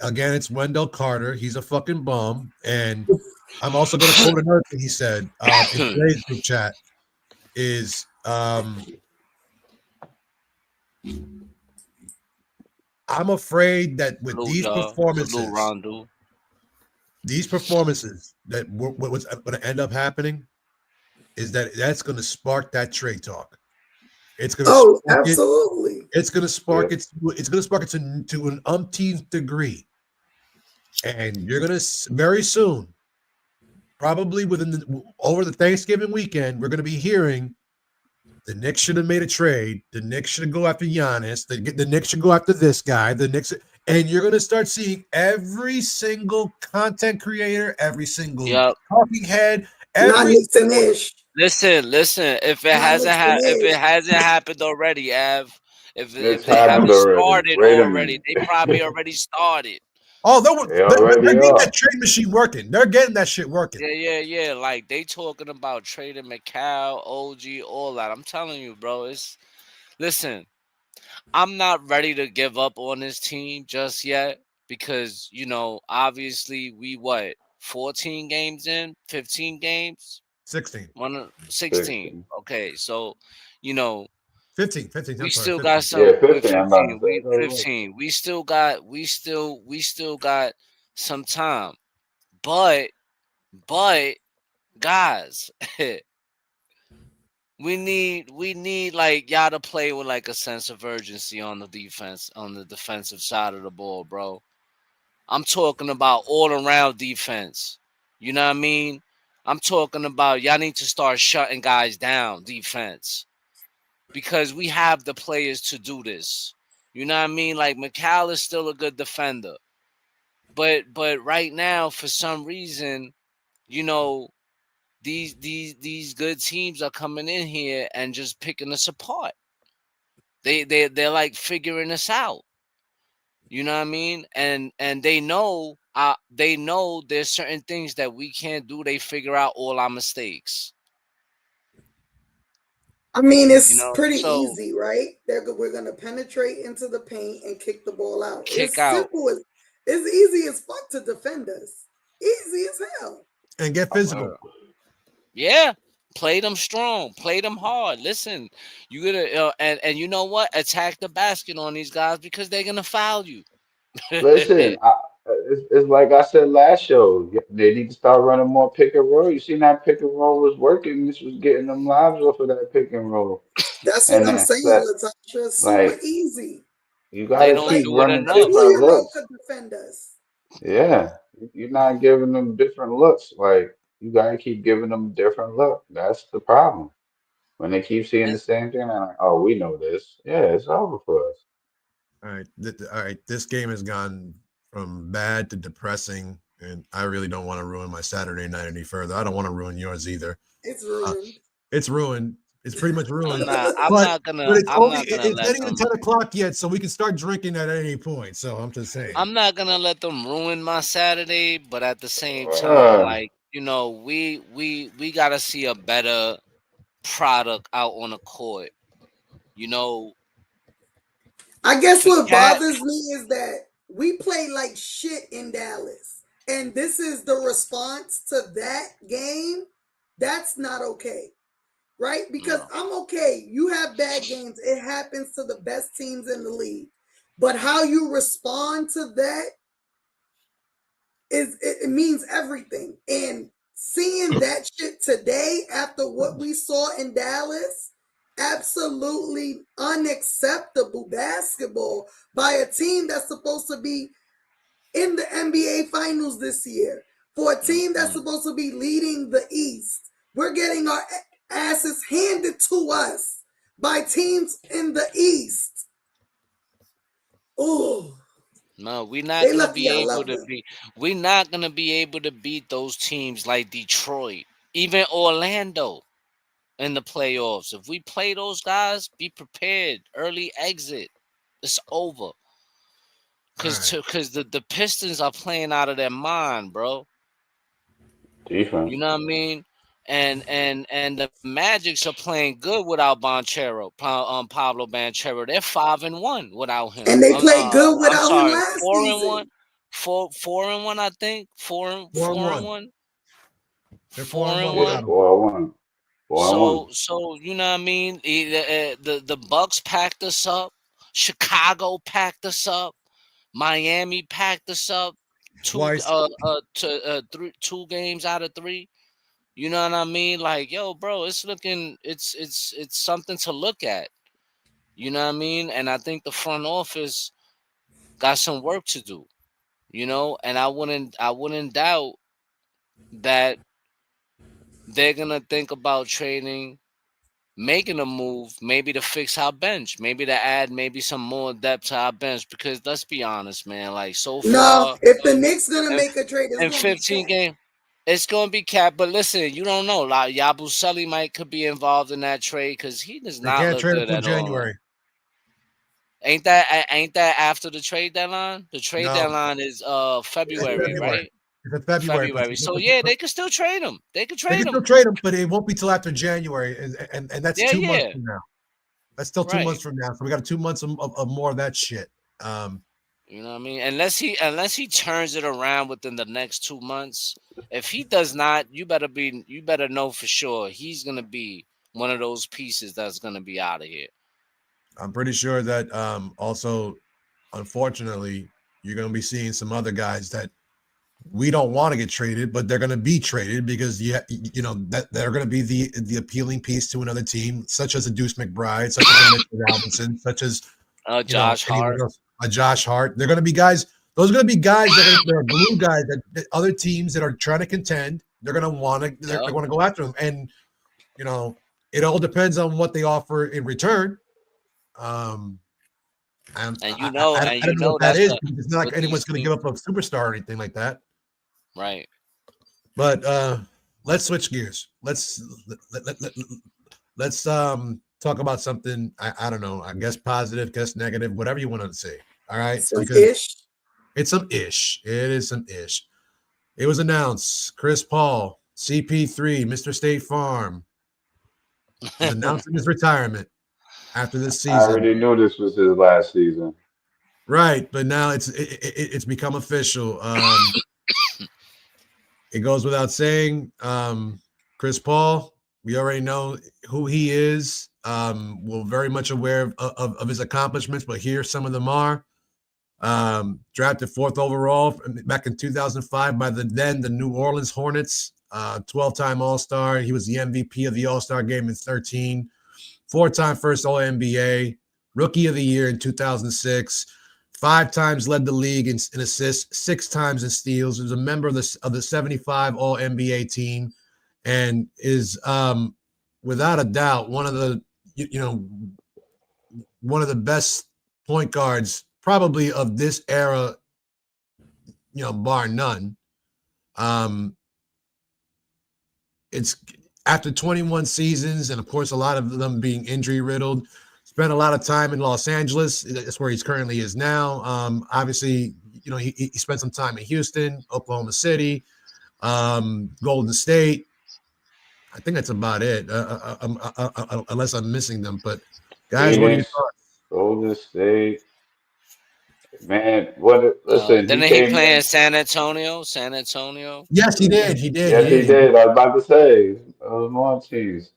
again, it's Wendell Carter. He's a fucking bum. And I'm also going to quote another thing he said in today's group chat is I'm afraid that with salute y'all. Salute Rondo. these performances that what's going to end up happening is that's going to spark that trade talk. It's going to Oh, spark it. absolutely. It's going to spark Yeah. it. It's going to spark it to an umpteenth degree. And you're going to very soon, probably over the Thanksgiving weekend, we're going to be hearing the Knicks should have made a trade. The Knicks should go after Giannis. The Knicks should go after this guy. The Knicks, and you're going to start seeing every single content creator, every single Yep. talking head, Not every KnicksNIsh. Listen. If it Not hasn't happened already, Av, It's if they happened haven't already. started Wait a already, minute. they probably already started. oh, They they're already getting that are. trade machine working. They're getting that shit working. Yeah. Like they talking about trading McCall, OG, all that. I'm telling you, bro. Listen. I'm not ready to give up on this team just yet because obviously we 14 games in, 15 games, 16, 16. 16. Okay, so you know 15, 15. we I'm sorry, still got 15. some Yeah, with 15. I'm about to 15. say. I We thought it was. 15. We still got some time, but but guys. We need like y'all to play with like a sense of urgency on the defensive side of the ball, bro. I'm talking about all around defense. You know what I mean? I'm talking about y'all need to start shutting guys down defense because we have the players to do this. You know what I mean? Like McCall is still a good defender. But right now, for some reason, you know, these good teams are coming in here and just picking us apart. They're like figuring us out. You know what I mean? And they know there's certain things that we can't do. They figure out all our mistakes. I mean, You it's know, pretty so easy, right? We're gonna penetrate into the paint and kick the ball out. kick It's out. simple as it's easy as fuck to defend us. Easy as hell. And get physical. Yeah. Play them strong. Play them hard. Listen, you gotta and you know what? Attack the basket on these guys because they're gonna foul you. Listen, it's like I said last show. They need to start running more pick and roll. You seen that pick and roll was working. This was getting them lives off of that pick and roll. That's what And I'm then saying, that, Latasha. Super like, easy. you They gotta don't keep Like do it running enough. any different hero looks. could defend us. Yeah, you're not giving them different looks. Like, you gotta keep giving them different look. That's the problem. When they keep seeing the And same thing, they're like, oh, we know this. Yeah, it's over for us. All right. All right. This game has gone from bad to depressing, and I really don't want to ruin my Saturday night any further. I don't want to ruin yours either. It's Uh, ruined. it's ruined. It's pretty much ruined. I'm not gonna It's let getting to them. 10 o'clock yet, so we can start drinking at any point. So I'm just saying. I'm not gonna let them ruin my Saturday, but at the same time, Uh, like we gotta see a better product out on the court. You know, I guess for what Cat, bothers me is that we play like shit in Dallas. And this is the response to that game. That's not okay. Right? Because no, I'm okay. You have bad games. It happens to the best teams in the league. But how you respond to that is it means everything. And seeing that shit today after what we saw in Dallas, absolutely unacceptable basketball by a team that's supposed to be in the NBA finals this year. For a team that's supposed to be leading the East, we're getting our asses handed to us by teams in the East. Oh, no, we're not they gonna lucky I be able love to them. be. We're not gonna be able to beat those teams like Detroit, even Orlando in the playoffs. If we play those guys, be prepared. Early exit. It's over. All right. Cause the Pistons are playing out of their mind, bro. defense. You know what I mean? And the Magics are playing good without Pablo Banchero. They're 5-1 without him. And they played good I'm without him sorry, last 4-1, season. 4-1. I think Four and four and one. one, They're four 4-1 and Yeah, without one. him. 4-1. 4-1. So you know what I mean? The Bucks packed us up. Chicago packed us up. Miami packed us up. Twice. Three, 2 games out of 3. You know what I mean? Like, yo, bro, it's looking, it's something to look at. You know what I mean? And I think the front office got some work to do. You know, and I wouldn't doubt that they're gonna think about trading, making a move, maybe to fix our bench, maybe to add maybe some more depth to our bench. Because let's be honest, man, like so No, far if the Knicks gonna in, make a trade, it's in gonna be 15 Cat. games. It's gonna be Cap, but listen, you don't know. Like Yabusele might could be involved in that trade because he does They not can't look trade good until at all. January. Ain't that after the trade deadline? The trade No, deadline is it's February, February. right? It's in February, February. So yeah, they could still trade him. They could they trade can still him. trade him, but it won't be till after January, and that's Yeah, 2 months yeah, from now. That's still 2 months right. from now. So we got 2 months of more of that shit. You know what I mean? Unless he turns it around within the next 2 months. If he does not, you better know for sure he's gonna be one of those pieces that's gonna be out of here. I'm pretty sure that also, unfortunately, you're going to be seeing some other guys that we don't want to get traded, but they're going to be traded because you know that they're going to be the appealing piece to another team, such as a Deuce McBride, such as a Mitchell Robinson, such as Josh anyone Hart. else, a Josh Hart. They're going to be guys. Those are going to be guys they're glue guys that other teams that are trying to contend. They're going to want to they're Yep. going to go after them, and it all depends on what they offer in return. Um, And I don't know what that that's is the because it's not like with these anyone's going to give teams, up a superstar or anything like that. right? But let's switch gears. Let's talk about something. I don't know. I guess positive, guess negative, whatever you want to say. All right, Some because ish. it's some ish. It is some ish. It was announced Chris Paul, CP3, Mr. State Farm, is announcing his retirement after this I season. already knew this was his last season. Right, but now it's become official. It goes without saying. Chris Paul, we already know who he is. We're very much aware of his accomplishments, but here some of them are. Drafted 4th overall back in 2005 by the New Orleans Hornets. 12-time All-Star. He was the MVP of the All-Star game in 13. 4-time first All-NBA. Rookie of the Year in 2006. 5 times led the league in assists, 6 times in steals. He was a member of the 75 All-NBA team, and is without a doubt one of the one of the best point guards probably of this era, bar none. It's after 21 seasons, and of course, a lot of them being injury riddled, spent a lot of time in Los Angeles. That's where he's currently is now. Obviously, he spent some time in Houston, Oklahoma City, Golden State. I think that's about it, unless I'm missing them. But guys, what do you Phoenix, thought? Golden State, man. What? Listen, he Didn't he came play in in. San Antonio? San Antonio. Yes, he did. He did. He Yes, he did. did. I was about to say, more teams.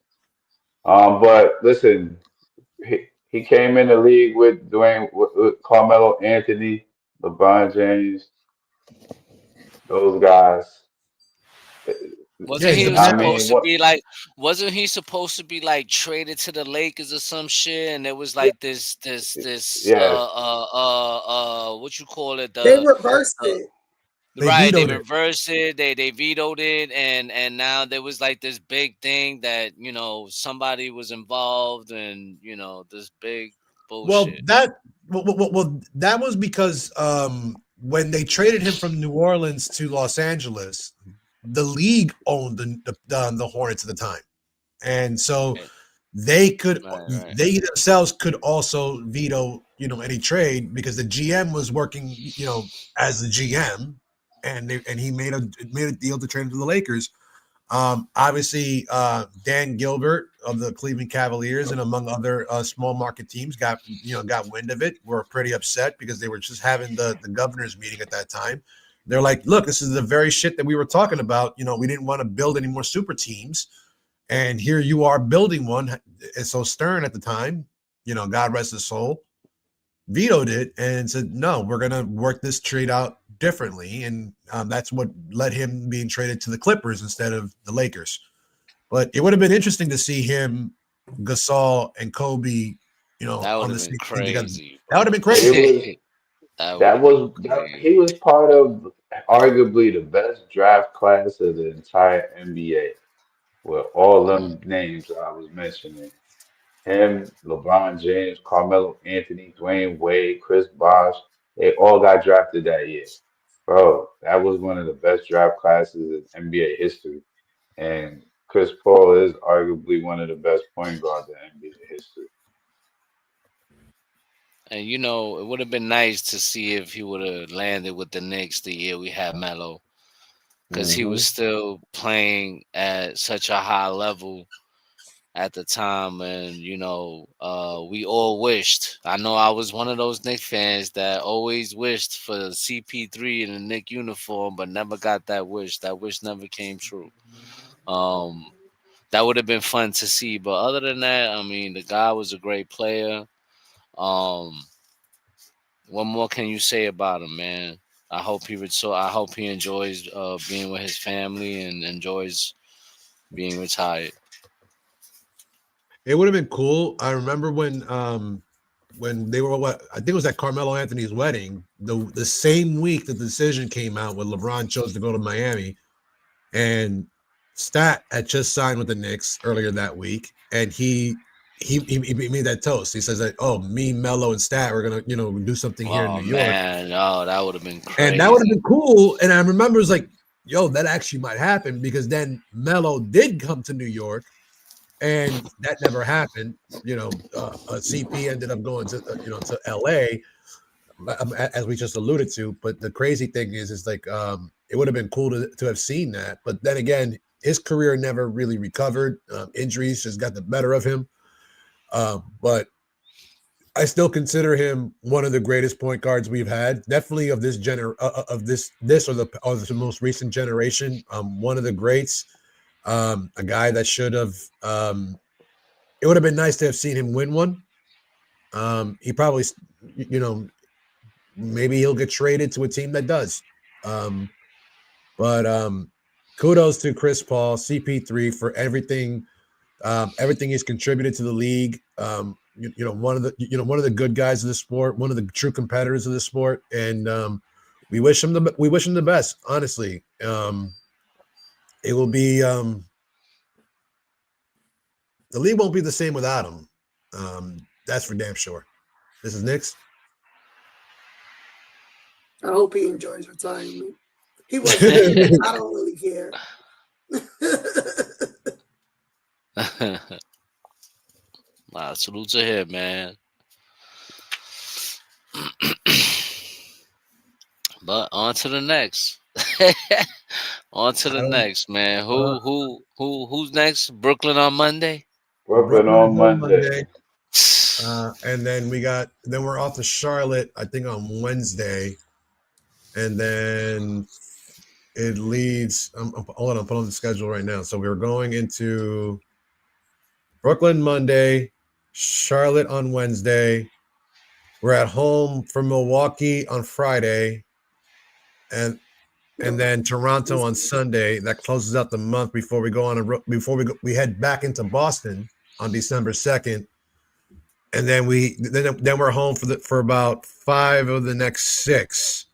But listen, he came in the league with with Carmelo Anthony, LeBron James, those guys. Yeah, Wasn't he's a he man. I supposed mean, to what? be like? Wasn't he supposed to be like traded to the Lakers or some shit? And there was like this Yes, what you call it, They reversed the it. They right, they vetoed it. reversed it, they vetoed it, and now there was like this big thing that somebody was involved, and this big Well, bullshit. that was because when they traded him from New Orleans to Los Angeles, the league owned the Hornets at the time, and so Right, they could right, right. they themselves could also veto any trade because the GM was working as the GM, and he made a deal to trade him to the Lakers. Obviously, Dan Gilbert of the Cleveland Cavaliers and among other small market teams got wind of it. Were pretty upset because they were just having the governors meeting at that time. They're like, look, this is the very shit that we were talking about. We didn't want to build any more super teams, and here you are building one. And so Stern at the time, God rest his soul, vetoed it and said, no, we're going to work this trade out differently. And that's what led him being traded to the Clippers instead of the Lakers. But it would have been interesting to see him, Gasol, and Kobe, That would on have the been same team together. crazy, That would have bro. been it crazy. was. That would That have been was that, crazy. he was part of arguably the best draft class of the entire NBA, with all them names I was mentioning. Him, LeBron James, Carmelo Anthony, Dwayne Wade, Chris Bosh, they all got drafted that year. Bro, that was one of the best draft classes in NBA history. And Chris Paul is arguably one of the best point guards in NBA history. And it would have been nice to see if he would have landed with the Knicks the year we had Melo, because he was Hmm. still playing at such a high level at the time, and we all wished. I know I was one of those Knicks fans that always wished for CP3 in a Knick uniform, but never got that wish. That wish never came true. Um, that would have been fun to see, but other than that, I mean, the guy was a great player. Um, what more can you say about him, man? I hope he enjoys being with his family and enjoys being retired. It would have been cool. I remember when they were I think it was at Carmelo Anthony's wedding, the same week the decision came out when LeBron chose to go to Miami, and Stat had just signed with the Knicks earlier that week, and he made that toast. He says that, oh, me, Melo, and Stat we're gonna do something here in New Oh York, man, oh that would have been and that would have crazy. been cool. And I remember it was like, yo, that actually might happen because then Melo did come to New York, and that never happened. CP ended up going to to LA, as we just alluded to. But the crazy thing is like it would have been cool to have seen that. But then again, his career never really recovered. Injuries just got the better of him. But I still consider him one of the greatest point guards we've had. Definitely of this of this or the most recent generation. One of the greats. A guy that should have. It would have been nice to have seen him win one. He probably, you know, maybe he'll get traded to a team that does. Um, but kudos to Chris Paul, CP3 for everything he's contributed to the league. One of the good guys of the sport, one of the true competitors of the sport, and we wish him the best. Honestly, it will be the league won't be the same without him. That's for damn sure. This is Knicks. I hope he enjoys retirement. He wasn't here. I don't really care. Nah, salute to him, man. But on to the next. On to the next, man. Who's next? Brooklyn on Monday. Brooklyn Brooklyn is on on Monday. Monday. And then we're off to Charlotte, I think on Wednesday. And then it leads, hold on, I'm pulling the schedule right now. So we're going into Brooklyn Monday, Charlotte on Wednesday. We're at home for Milwaukee on Friday. And then Toronto on Sunday. That closes out the month before we go on we head back into Boston on December 2nd. And then we're home for about 5 of the next 6,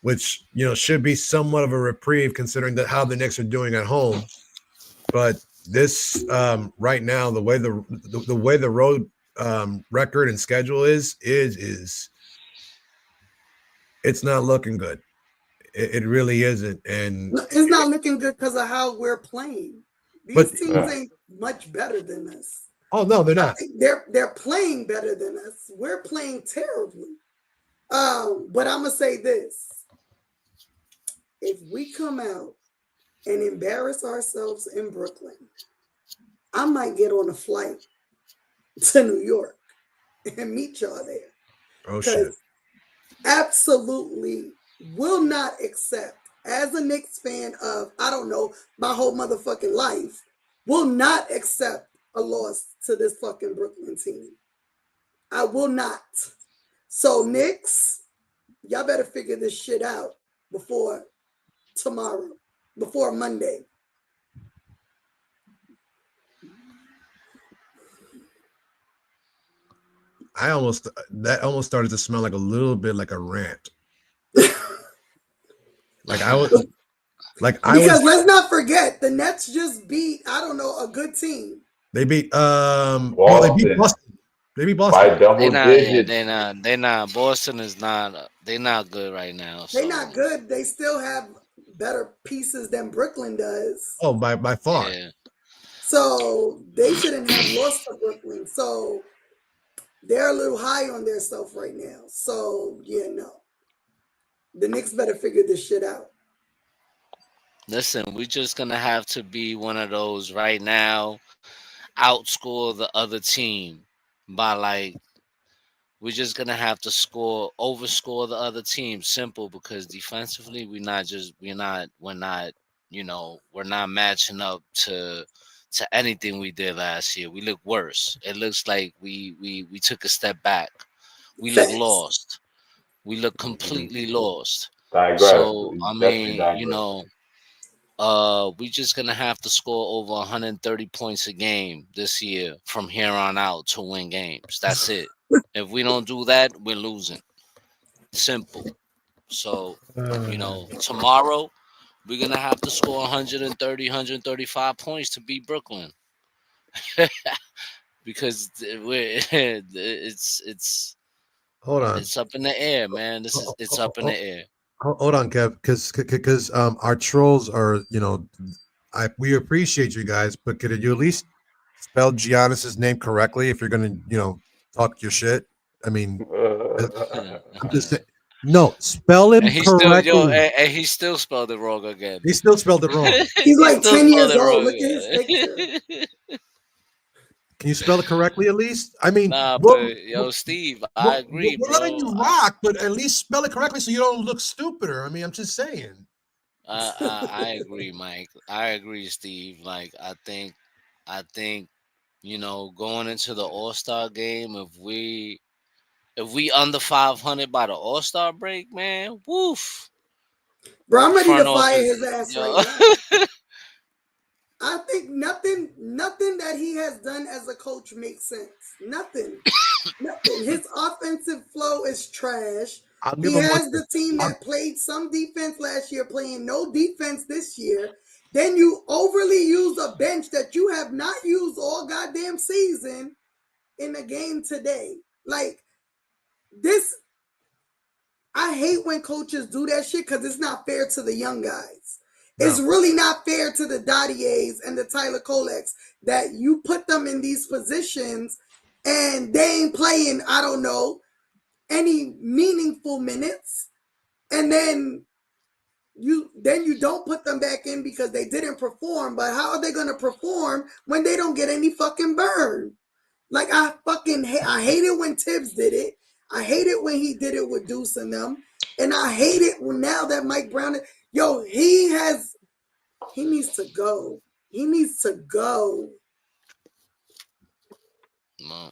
which should be somewhat of a reprieve considering how the Knicks are doing at home. But this right now, the way the road record and schedule is it's not looking good. It really isn't, and it's not looking good because of how we're playing. These teams ain't much better than us. Oh no, they're not. They're playing better than us. We're playing terribly. But I'm gonna say this: if we come out and embarrass ourselves in Brooklyn, I might get on a flight to New York and meet y'all there. Oh shit! Absolutely will not accept, as a Knicks fan of, I don't know, my whole motherfucking life, will not accept a loss to this fucking Brooklyn team. I will not. So Knicks, y'all better figure this shit out before tomorrow, before Monday. That almost started to smell like a little bit like a rant. Because let's not forget the Nets just beat, I don't know, a good team. They beat Boston. They beat Boston by double digits. They're not. Boston is not. They're not good right now. They're not good. They still have better pieces than Brooklyn does. Oh, by far. Yeah. So they shouldn't have lost to Brooklyn. So they're a little high on their stuff right now. So yeah, no. The Knicks better figure this shit out. Listen, we're just gonna have to be one of those right now, outscore the other team by we're just gonna have to overscore the other team. Simple, because defensively we're not matching up to anything we did last year. We look worse. It looks like we took a step back. We look lost. We look completely lost. So I mean, we just gonna have to score over 130 points a game this year from here on out to win games. That's it. If we don't do that, we're losing. Simple. So, tomorrow we're gonna have to score 130, 135 points to beat Brooklyn. Because it's hold on. It's up in the air, man. It's up in the air. Hold on, Kev, because our trolls are, we appreciate you guys, but could you at least spell Giannis's name correctly if you're gonna, talk your shit? I mean, I'm just saying, no, spell him correctly. And he still spelled it wrong again. He still spelled it wrong. He's like 10 years old. Look at his picture. Can you spell it correctly at least? I mean, Steve, I agree, we're letting you rock, but at least spell it correctly so you don't look stupider. I mean, I'm just saying. I agree, Mike. I agree, Steve. I think, going into the All-Star game, if we under 500 by the All-Star break, man, woof. Bro, I'm ready to fire his ass right now. I think nothing that he has done as a coach makes sense. Nothing. His offensive flow is trash. He has the team that played some defense last year playing no defense this year. Then you overly use a bench that you have not used all goddamn season in a game today. This, I hate when coaches do that shit because it's not fair to the young guys. It's really not fair to the Dottiers and the Tyler Koleks that you put them in these positions and they ain't playing, I don't know, any meaningful minutes. And then you don't put them back in because they didn't perform. But how are they going to perform when they don't get any fucking burn? Like, I hate it when Tibbs did it. I hate it when he did it with Deuce and them. And I hate it now that Mike Brown, he needs to go. He needs to go. No.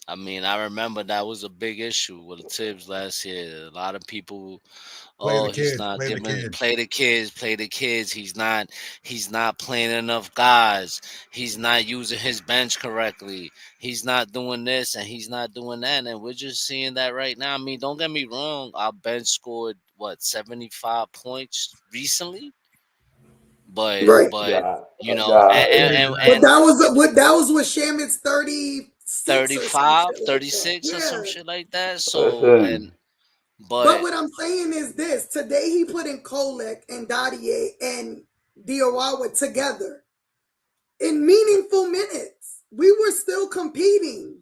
I mean, I remember that was a big issue with the Tibbs last year. A lot of people, he's not giving play the kids. He's not playing enough guys. He's not using his bench correctly. He's not doing this and he's not doing that. And we're just seeing that right now. I mean, don't get me wrong. Our bench scored 75 points recently. But right. you know, but that was with Shaman's 35, 36 or some shit like that. So but what I'm saying is this: today he put in Kolek and Dottier and Diowawa together in meaningful minutes. We were still competing.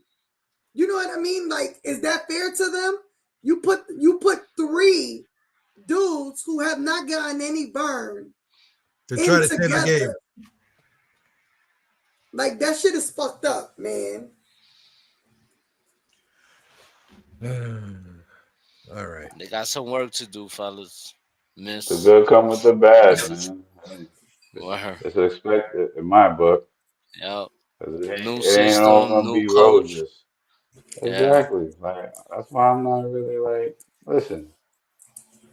You know what I mean? Like, is that fair to them? You put 3 dudes who have not gotten any burn to try to save the game. Like, that shit is fucked up, man. All right. They got some work to do, fellas. The good come with the bad, man. It's expected in my book. Yep. It ain't all gonna be roses. Exactly. Yeah. Like, that's why I'm not really like, listen.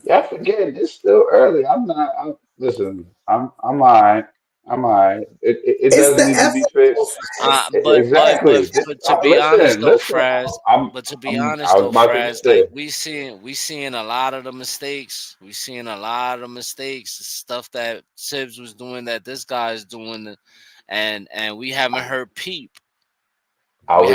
Y'all forgetting it's still early. I'm all right. It doesn't need to be fixed. Exactly. But to be honest though, Fraz, I was about to get there. like we seeing a lot of the mistakes. We seeing a lot of mistakes, stuff that Tibbs was doing that this guy is doing, and we haven't heard peep. I was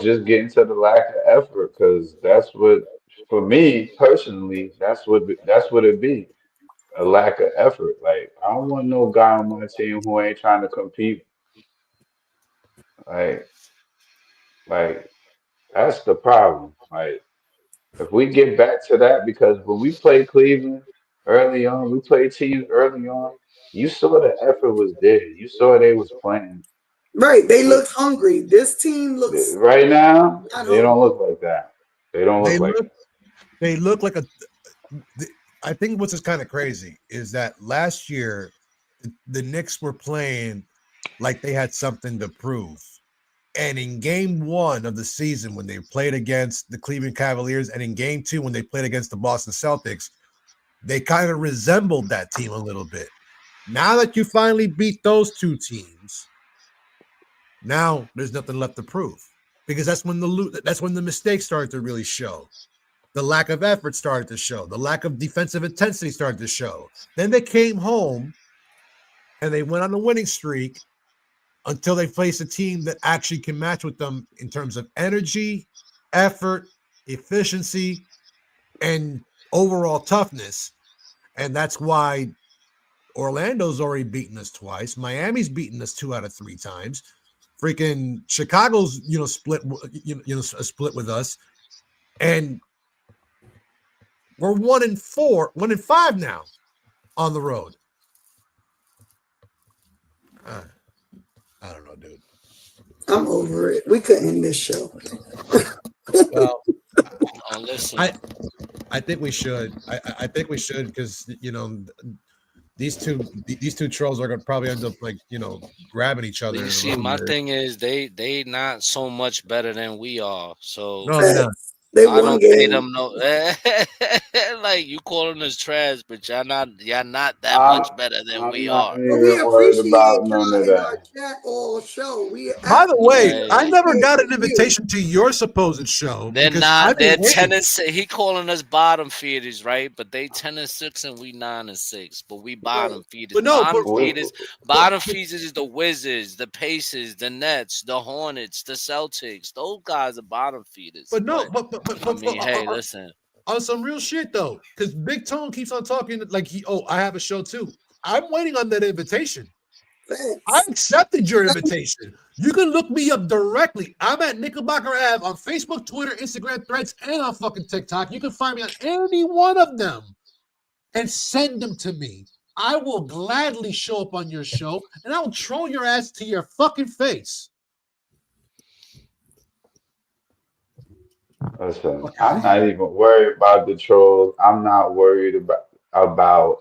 just getting to the lack of effort because that's what, for me personally, that's what it be. A lack of effort. Like, I don't want no guy on my team who ain't trying to compete. Like that's the problem. Like, if we get back to that, because when we played Cleveland early on, we played teams early on, you saw the effort was there. You saw they was playing. Right. They look hungry. This team looks right now, they don't look like that. They don't look like that. They look like I think what's just kind of crazy is that last year the Knicks were playing like they had something to prove. And in game 1 of the season, when they played against the Cleveland Cavaliers, and in game 2, when they played against the Boston Celtics, they kind of resembled that team a little bit. Now that you finally beat those 2 teams, now there's nothing left to prove, because that's when the mistakes started to really show. The lack of effort started to show. The lack of defensive intensity started to show. Then they came home and they went on a winning streak until they face a team that actually can match with them in terms of energy, effort, efficiency, and overall toughness. And that's why Orlando's already beaten us twice. Miami's beaten us 2 out of 3 times. Freaking Chicago's, split with us. And we're 1-5 now on the road. I don't know, dude. I'm over it. We could end this show. Well, listen. I think we should. I think we should, because these two trolls are gonna probably end up grabbing each other. You see, my thing is they not so much better than we are. So no, they're not. I don't pay them no. Like, you calling us trash, but y'all not that much better than we are. But we appreciate y'all in our chat all show. By the way, I never got an invitation to your supposed show. They're not. They're 10-6. He calling us bottom feeders, right? But they 10-6 and we 9-6. But we bottom feeders. But no, bottom feeders is the Wizards, the Pacers, the Nets, the Hornets, the Celtics. Those guys are bottom feeders. But no, but I mean, hey, listen. On some real shit though, because Big Tone keeps on talking like I have a show too. I'm waiting on that invitation. I Thanks. accepted your invitation. You can look me up directly. I'm at Knickerbocker Ave on Facebook, Twitter, Instagram, Threads, and on fucking TikTok. You can find me on any one of them and send them to me. I will gladly show up on your show and I will troll your ass to your fucking face. Listen, I'm not even worried about the trolls. I'm not worried about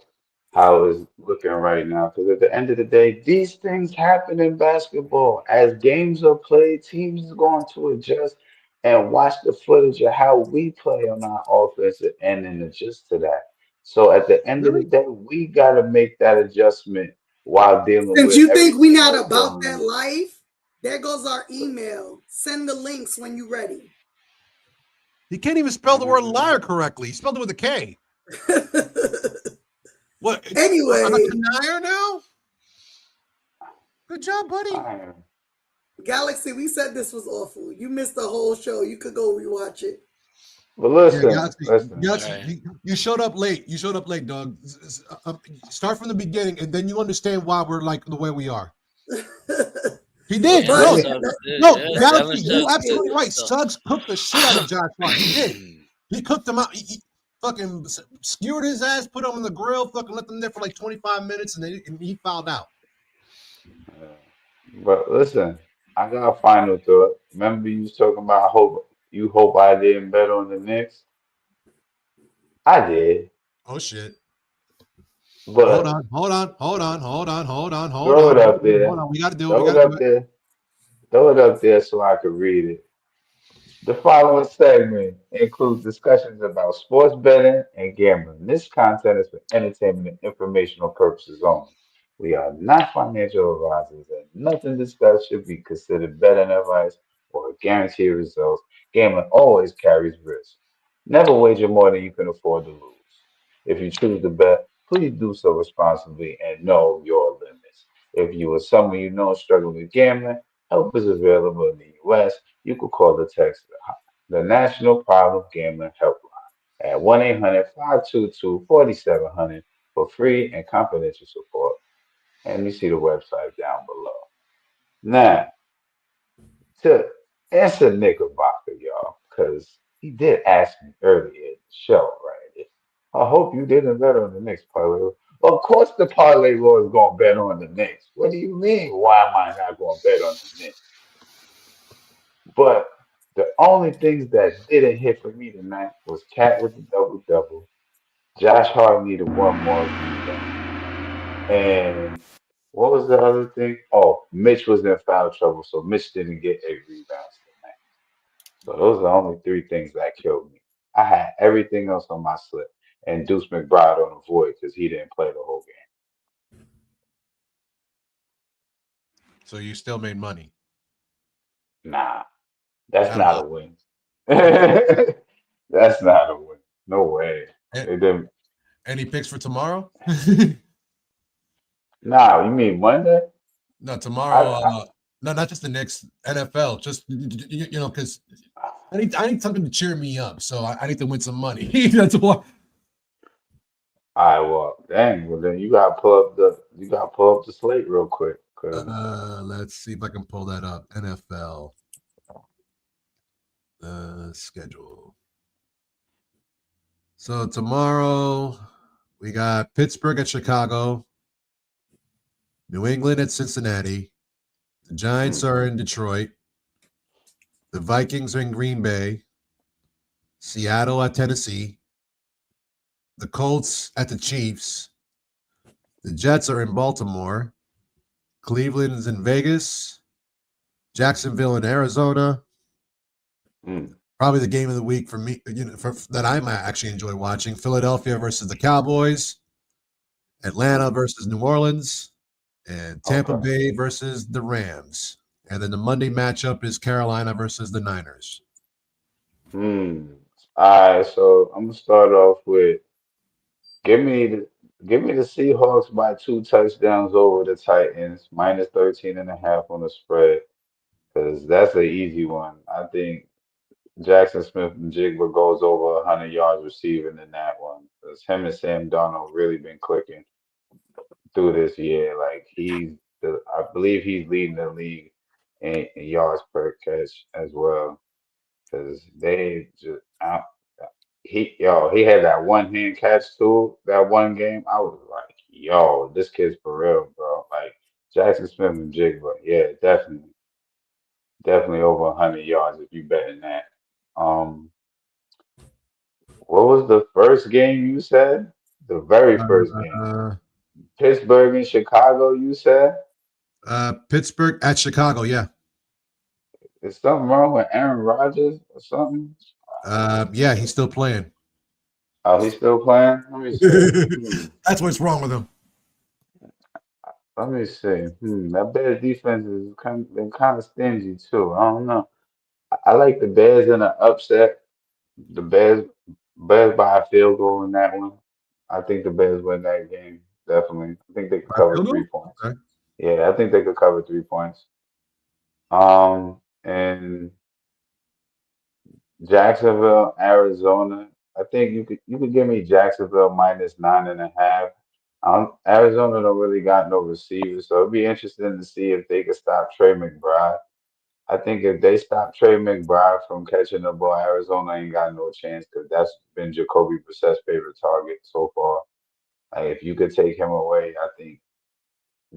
how it's looking right now. Because at the end of the day, these things happen in basketball. As games are played, teams are going to adjust and watch the footage of how we play on our offensive end and adjust to that. So at the end of the Really? day, we got to make that adjustment while dealing Since with you think we everything not that's about going that on. life, there goes our email. Send the links when you ready. He can't even spell the word liar correctly. He spelled it with a K. What? I'm a Anyway, denier now? Good job, buddy. I Galaxy, we said this was awful. You missed the whole show. You could go rewatch it. But Yeah, listen, Galaxy, listen. Galaxy, Right. you showed up late. You showed up late, dog. Start from the beginning, and then you understand why we're like the way we are. He did. Jalen But No, Suggs did. no, Yeah, Galaxy, Jalen you Suggs did absolutely good right. stuff. Suggs cooked the shit out of Josh Hart. He did. He cooked him out. He fucking skewered his ass, put him on the grill, fucking left him there for like 25 minutes, and then he fouled out. But listen, I got a final thought. Remember you was talking about hope I didn't bet on the Knicks? I did. Oh shit. Hold But on, hold on, hold on, hold on, hold on, hold throw on, it hold up on, hold there. on. We gotta do it. We Throw it gotta do up it. there. Throw it up there so I can read it. The following segment includes discussions about sports betting and gambling. This content is for entertainment and informational purposes only. We are not financial advisors, and nothing discussed should be considered betting advice or guaranteed results. Gambling always carries risk. Never wager more than you can afford to lose. If you choose to bet, please do so responsibly and know your limits. If you or someone you know is struggling with gambling, help is available in the U.S. You could call the text the National Problem Gambling Helpline at 1-800-522-4700 for free and confidential support. And you see the website down below. Now, to answer Knickerbocker, y'all, because he did ask me earlier in the show, right? I hope you didn't bet on the Knicks parlay. Of course, the parlay lord is going to bet on the Knicks. What do you mean? Why am I not going to bet on the Knicks? But the only things that didn't hit for me tonight was Cat with the double double. Josh Hart needed one more rebound. And what was the other thing? Oh, Mitch was in foul trouble, so Mitch didn't get 8 rebounds tonight. So those are the only three things that killed me. I had everything else on my slip, and Deuce McBride on the void because he didn't play the whole So you still made money. game. Nah, that's Not a not lot. a win. That's not a win. No way. A- It didn't. Any picks for tomorrow? Nah, you mean Monday? No, I, tomorrow. No, not just the Knicks. NFL. Just because I need something to cheer me up. So I need to win some money. That's why. I well, dang. Well, then you gotta pull up the slate real quick, cause Let's see if I can pull that up. NFL schedule. So tomorrow we got Pittsburgh at Chicago, New England at Cincinnati. The Giants mm, are in Detroit. The Vikings are in Green Bay. Seattle at Tennessee. The Colts at the Chiefs. The Jets are in Baltimore. Cleveland is in Vegas. Jacksonville in Arizona. mm, Probably the game of the week for me, that I might actually enjoy watching. Philadelphia versus the Cowboys. Atlanta mm, versus New Orleans. And Tampa okay. Bay versus the Rams. And then the Monday matchup is Carolina versus the Niners. Hmm. All right, so I'm gonna start off with give me the give me the Seahawks by 2 touchdowns over the Titans, -13.5 on the spread, because that's an easy one. I think Jackson Smith and Jigba goes over 100 yards receiving in that one. Because him and Sam Darnold really been clicking through this year. Like I believe he's leading the league in yards per catch as well. Because they just he had that one hand catch too. That one game, I was like, yo, this kid's for real, bro. Like Jackson Smith and Jigba, yeah, definitely over 100 yards if you betting that. Um, what was the first game you said? The very first game. Uh, Pittsburgh and Chicago, you said? Pittsburgh at Chicago, yeah. Is something wrong with Aaron Rodgers or something? Yeah, he's still playing. Oh, he's still playing? Let me see. That's what's wrong with him. Let me see. That Bears defense has been kind of stingy too. I don't know. I like the Bears in an upset. The Bears by a field goal in that one. I think the Bears win that game. Definitely. I think they could cover 3 points. Okay. Yeah, I think they could cover 3 points. And Jacksonville, Arizona. I think you could give me Jacksonville minus 9.5. Arizona don't really got no receivers, so it'd be interesting to see if they could stop Trey McBride. I think if they stop Trey McBride from catching the ball, Arizona ain't got no chance because that's been Jacoby Brissett's favorite target so far. Like if you could take him away, I think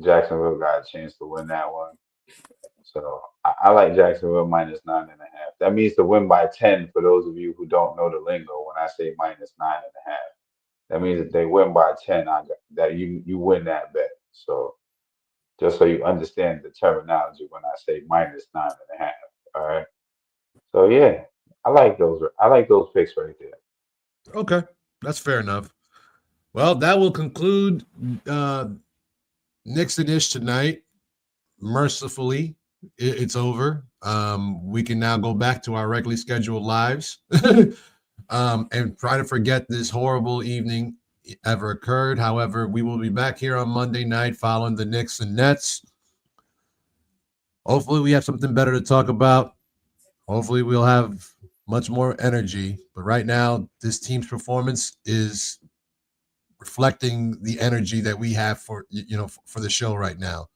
Jacksonville got a chance to win that one. So I like Jacksonville minus 9.5. That means to win by 10 for those of you who don't know the lingo when I say minus 9.5. That means if they win by 10, that you win that bet. So just so you understand the terminology when I say minus 9.5. All right. So yeah, I like those picks right there. Okay, that's fair enough. Well, that will conclude KnicksNIsh tonight. Mercifully, it's over. We can now go back to our regularly scheduled lives and try to forget this horrible evening ever occurred. However, we will be back here on Monday night following the Knicks and Nets. Hopefully, we have something better to talk about. Hopefully, we'll have much more energy. But right now, this team's performance is reflecting the energy that we have for the show right now.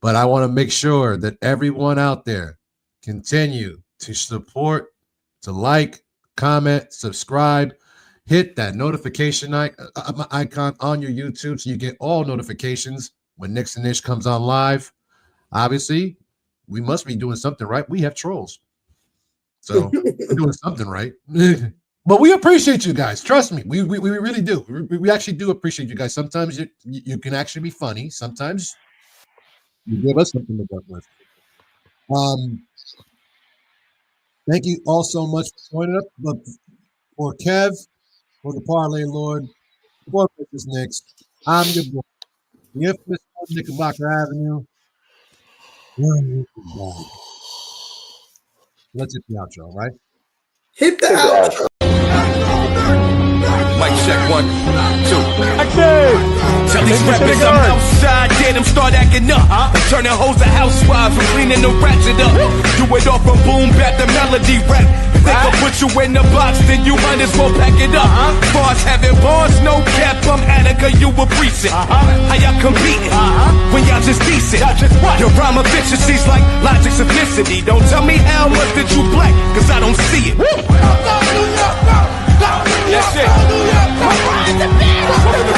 But I want to make sure that everyone out there continue to support, to like, comment, subscribe, hit that notification icon on your YouTube so you get all notifications when KnicksNIsh comes on live. Obviously, we must be doing something right. We have trolls. So we're doing something right. But we appreciate you guys. Trust me. We really do. We actually do appreciate you guys. Sometimes you can actually be funny. Sometimes you give us something to work with. Thank you all so much for joining us. But for Kev, for the Parlay Lord, for Mrs. Knicks, I'm your boy, the infamous Knickerbocker Avenue. Let's hit the outro, right? Hit the outro. Mic check 1, 2. Tell these rappers I'm outside, get them start acting up. Turning hoes to housewives and cleaning the ratchet up. Do it all from boom bap to melody rap. If they can put you in the box, then you might as well pack it up. Bars having bars, no cap, I'm Attica, you a precinct. How y'all competing when y'all just decent? Your rhyme efficiency's like logic simplicity. Don't tell me how much that you black, cause I don't see it. That's it. Welcome to the